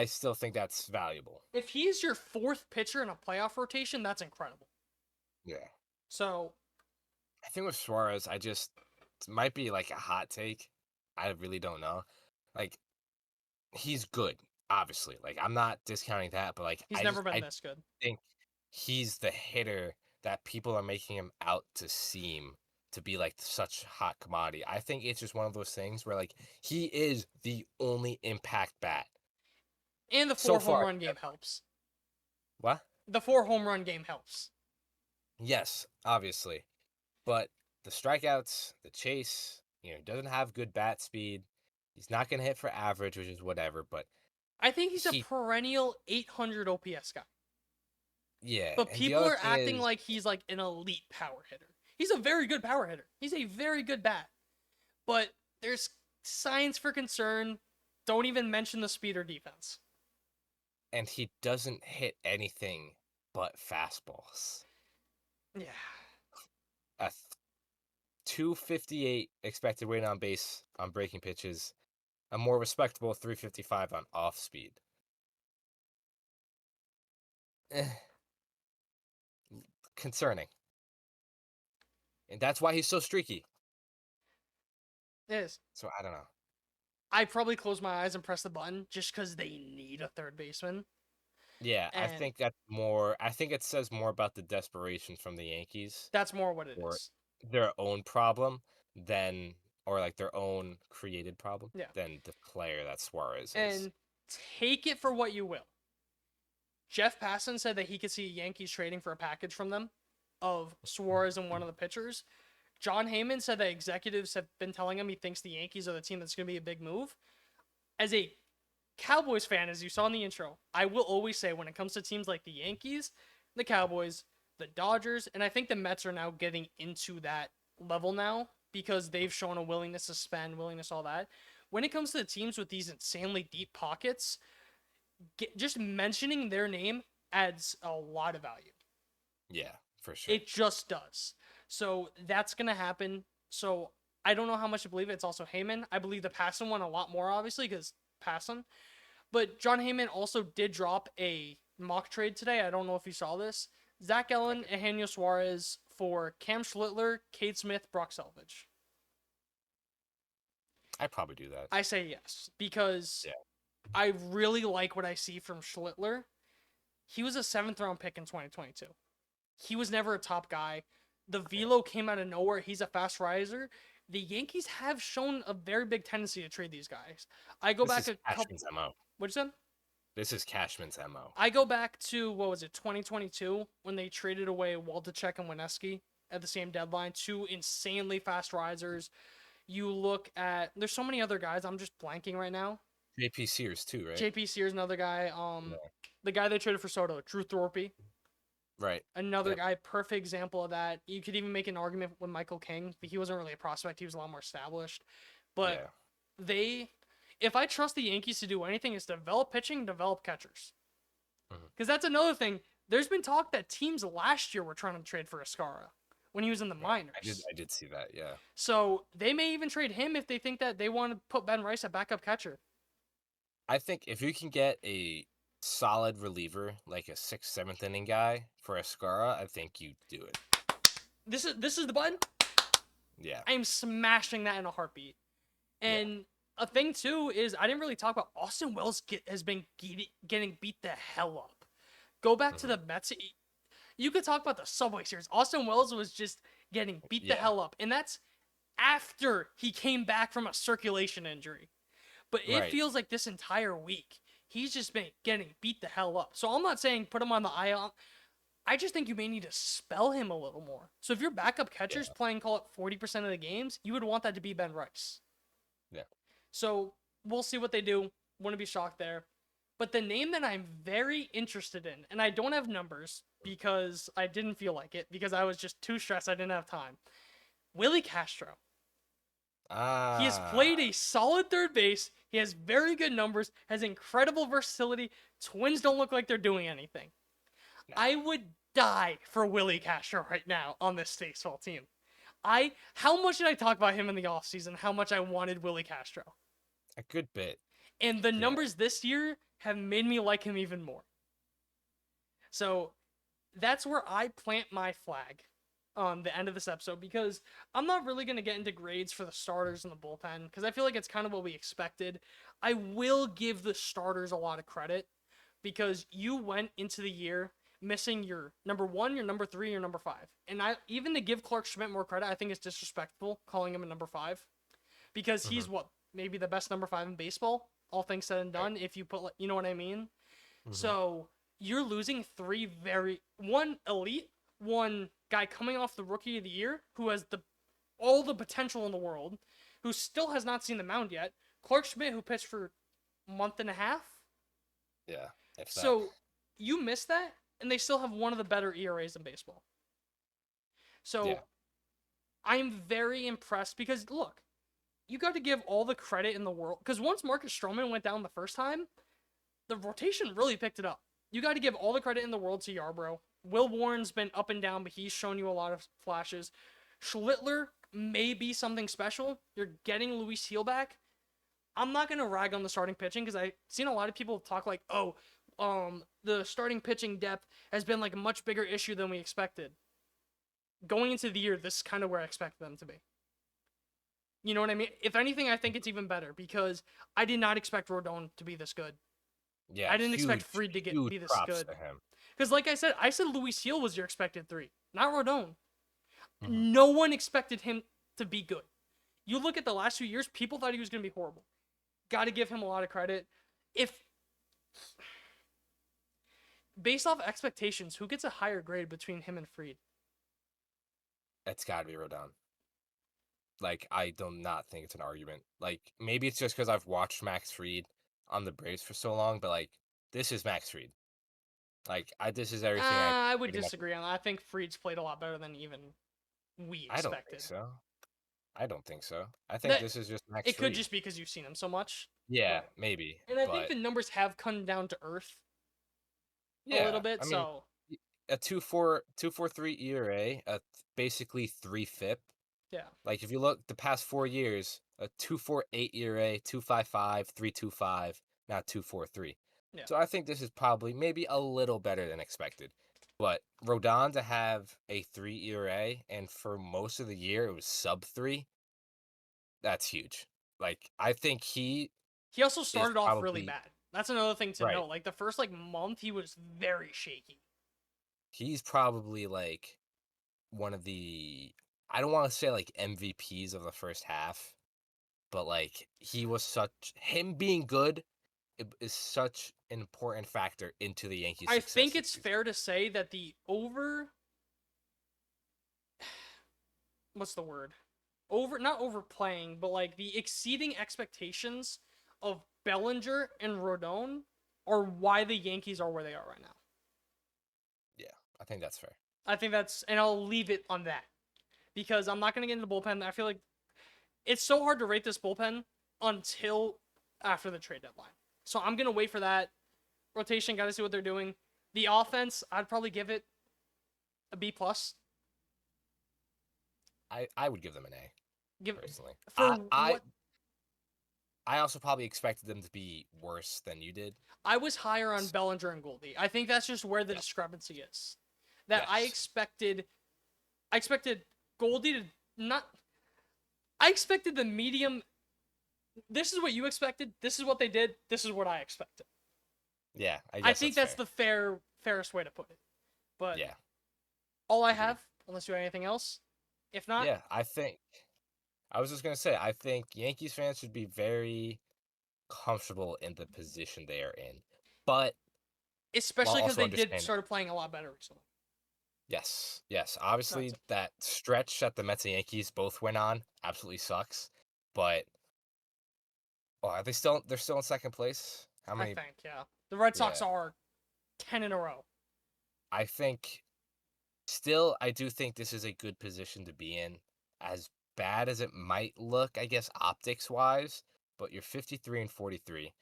still think that's valuable. If he's your 4th pitcher in a playoff rotation, that's incredible. Yeah. So I think with Suarez, it might be like a hot take. I really don't know. Like, he's good, obviously. Like, I'm not discounting that, but like, he's never been this good. think he's the hitter that people are making him out to seem to be like such hot commodity. I think it's just one of those things where like he is the only impact bat. And the So 4 home far, run game helps. What? The 4 home run game helps. Yes, obviously. But the strikeouts, the chase, he doesn't have good bat speed. He's not going to hit for average, which is whatever, but I think he's a He- perennial 800 OPS guy. yeah. But and the people other are thing acting is- like he's like an elite power hitter. He's a very good power hitter. He's a very good bat. But there's signs for concern. Don't even mention the speed or defense. and he doesn't hit anything but fastballs. Yeah. A 258 expected weight on base on breaking pitches, a more respectable 355 on off speed. Concerning. And that's why he's so streaky. It is. So I don't know. I'd probably close my eyes and press the button just because they need a third baseman. Yeah, I And- think that's more. I think it says more about the desperation from the Yankees, That's more what it Or- is. their own problem, or like their own created problem, Yeah. than the player that Suarez is. And take it for what you will. Jeff Passan said that he could see Yankees trading for a package from them of Suarez and one of the pitchers. John Heyman said that executives have been telling him he thinks the Yankees are the team that's going to be a big move. As a Cowboys fan, as you saw in the intro, I will always say when it comes to teams like the Yankees, the Cowboys, the Dodgers, and I think the Mets are now getting into that level now because they've shown a willingness to spend, willingness all that. When it comes to the teams with these insanely deep pockets, just mentioning their name adds a lot of value. Yeah, for sure. It just does. So that's going to happen. So I don't know how much to believe it. It's also Heyman. I believe the Passan one a lot more, obviously, because Passan. But John Heyman also did drop a mock trade today. I don't know if you saw this. Zach Gallen, Eugenio Suarez for Cam Schlittler, Cade Smith, Brock Selvage. I'd probably do that. I say yes because Yeah. I really like what I see from Schlittler. He was a 7th round pick in 2022. He was never a top guy. The velo came out of nowhere. He's a fast riser. The Yankees have shown a very big tendency to trade these guys. I go This back is a couple. Cashman's MO. What'd you say? This is Cashman's MO. I go back to, 2022 when they traded away Waldichuk and Weneski at the same deadline. 2 insanely fast risers. You look at, there's so many other guys. I'm just blanking right now. JP Sears too, right? JP Sears, another guy. Yeah. The guy they traded for Soto, Drew Thorpe, Right. another Yep. guy. Perfect example of that. You could even make an argument with Michael King, but he wasn't really a prospect. He was a lot more established. But Yeah. if I trust the Yankees to do anything, is develop pitching, develop catchers. Mhm. Because that's another thing. There's been talk that teams last year were trying to trade for Escara when he was in the minors. I did see that. Yeah. So they may even trade him if they think that they want to put Ben Rice at backup catcher. I think if you can get a solid reliever, like a 6th, 7th inning guy for Escara, I think you do it. This is the button. Yeah. I am smashing that in a heartbeat. And a thing too is I didn't really talk about Austin Wells has been getting beat the hell up. Go back to the Mets. You could talk about the Subway Series. Austin Wells was just getting beat the Yeah. hell up, and that's after he came back from a circulation injury. But it Right. feels like this entire week he's just been getting beat the hell up. So I'm not saying put him on the IL. I just think you may need to spell him a little more. So if your backup catcher's playing, call it 40% of the games, you would want that to be Ben Rice. Yeah. So we'll see what they do. Wouldn't be shocked there. But the name that I'm very interested in, and I don't have numbers because I didn't feel like it, because I was just too stressed, I didn't have time. Willie Castro. He has played a solid third base. He has very good numbers, has incredible versatility. Twins don't look like they're doing anything. No. I would die for Willie Castro right now on this baseball team. How much did I talk about him in the offseason? How much I wanted Willie Castro. A good bit. And the numbers this year have made me like him even more. So that's where I plant my flag on the end of this episode, because I'm not really going to get into grades for the starters and the bullpen, because I feel like it's kind of what we expected. I will give the starters a lot of credit, because you went into the year missing your number 1, your number 3, your number 5. And even to give Clark Schmidt more credit, I think it's disrespectful calling him a number 5, because he's maybe the best number 5 in baseball, all things said and done, if you put, you know what I mean? So you're losing 3 one elite, one guy coming off the Rookie of the Year who has all the potential in the world, who still has not seen the mound yet. Clark Schmidt, who pitched for a month and a half. Yeah. So you miss that, and they still have one of the better ERAs in baseball. So I'm very impressed, because look, you got to give all the credit in the world, because once Marcus Stroman went down the first time, the rotation really picked it up. You got to give all the credit in the world to Yarbrough. Will Warren's been up and down, but he's shown you a lot of flashes. Schlittler may be something special. You're getting Luis Heel back. I'm not going to rag on the starting pitching, because I've seen a lot of people talk like, the starting pitching depth has been like a much bigger issue than we expected. Going into the year, this is kind of where I expected them to be. You know what I mean? If anything, I think it's even better, because I did not expect Rodon to be this good. Yeah, I didn't expect Fried to be this good. Because like I said Luis Heel was your expected 3, not Rodon. No one expected him to be good. You look at the last few years, people thought he was going to be horrible. Got to give him a lot of credit. Based off expectations, who gets a higher grade between him and Fried? It's got to be Rodon. Like, I do not think it's an argument. Like, maybe it's just because I've watched Max Fried on the Braves for so long, but like, this is Max Fried. Like, this is everything. I would disagree on that. I think Fried's played a lot better than even we expected. I don't think so. I think this is just Max Fried. It could just be because you've seen him so much. Yeah, maybe. And I think the numbers have come down to earth a little bit. I mean, a 2.43 ERA, basically 3 FIP. Yeah. Like, if you look the past 4 years, a 2.48 ERA, 2.55, 3.25, now 2.43. Yeah. So I think this is probably maybe a little better than expected. But Rodon to have a 3 ERA, and for most of the year it was sub 3, that's huge. Like, I think he also started off really bad. That's another thing to note. Like, the first month, he was very shaky. He's probably like one of the, I don't want to say like MVPs of the first half, but like him being good is such an important factor into the Yankees' success. I think it's fair to say that what's the word? Not overplaying, but like the exceeding expectations of Bellinger and Rodon are why the Yankees are where they are right now. Yeah, I think that's fair. And I'll leave it on that, because I'm not going to get into the bullpen. I feel like it's so hard to rate this bullpen until after the trade deadline. So I'm going to wait for that. Rotation, got to see what they're doing. The offense, I'd probably give it a B+. I would give them an A, personally. I also probably expected them to be worse than you did. I was higher on Bellinger and Goldie. I think that's just where the discrepancy is. That I expected Goldie to not... I expected the medium... This is what you expected. This is what they did. This is what I expected. Yeah, I think that's the fairest way to put it. But all I have, unless you have anything else. If not... Yeah, I was just going to say, I think Yankees fans should be very comfortable in the position they are in. But... Especially because they started playing a lot better recently. Yes. Obviously, that stretch that the Mets and Yankees both went on absolutely sucks. But... are they still... They're still in second place? How many? I think, yeah. The Red Sox are 10 in a row. I think... Still, I do think this is a good position to be in. As bad as it might look, I guess, optics-wise, but you're 53 and 43.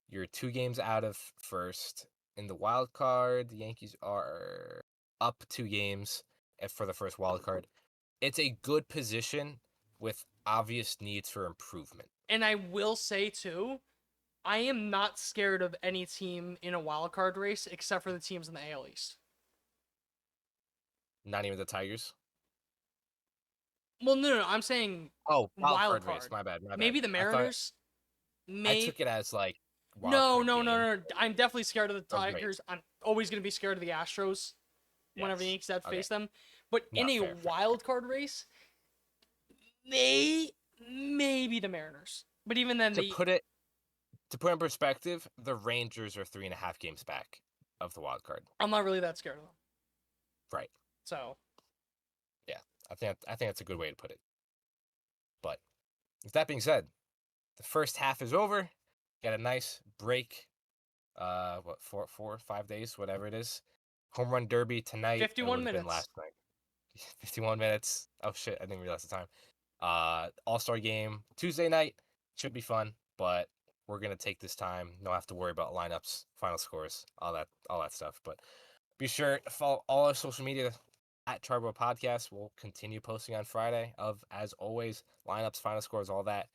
You're 2 games out of first. In the wild card, the Yankees are up 2 games for the first wild card. it's a good position with obvious needs for improvement. And I will say too, I am not scared of any team in a wild card race except for the teams in the AL East. Not even the Tigers. Well, no, I'm saying Oh, wild card card. race. My bad. Maybe the Mariners. I took it as like No. wild card game. I'm definitely scared of the Oh, great. Tigers. I'm always gonna be scared of the Astros whenever the Yes. Yankees have to Okay. face them. But No, in a fair. wild card race, maybe the Mariners. But even then, To put it in perspective, the Rangers are 3.5 games back of the wild card. I'm not really that scared of them. Right. So Yeah, I think that's a good way to put it. But with that being said, the first half is over. Got a nice break. 4 or 5 days, whatever it is. Home run derby tonight. 51 minutes. Last night. 51 minutes. Oh shit! I didn't realize the time. All-Star game Tuesday night should be fun, but we're gonna take this time. Don't have to worry about lineups, final scores, all that stuff. But be sure to follow all our social media at Triboro Podcast. We'll continue posting on Friday as always, lineups, final scores, all that.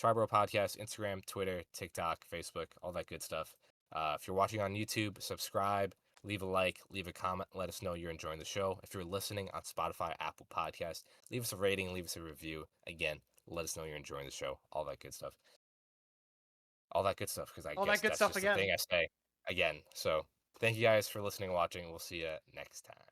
Triboro Podcast, Instagram, Twitter, TikTok, Facebook, all that good stuff. If you're watching on YouTube, subscribe, leave a like, leave a comment, let us know you're enjoying the show. If you're listening on Spotify, Apple Podcast, leave us a rating, leave us a review. Again, let us know you're enjoying the show. All that good stuff. All that good stuff, because I all guess that good that's stuff just again. the thing I say again. So thank you guys for listening and watching. We'll see you next time.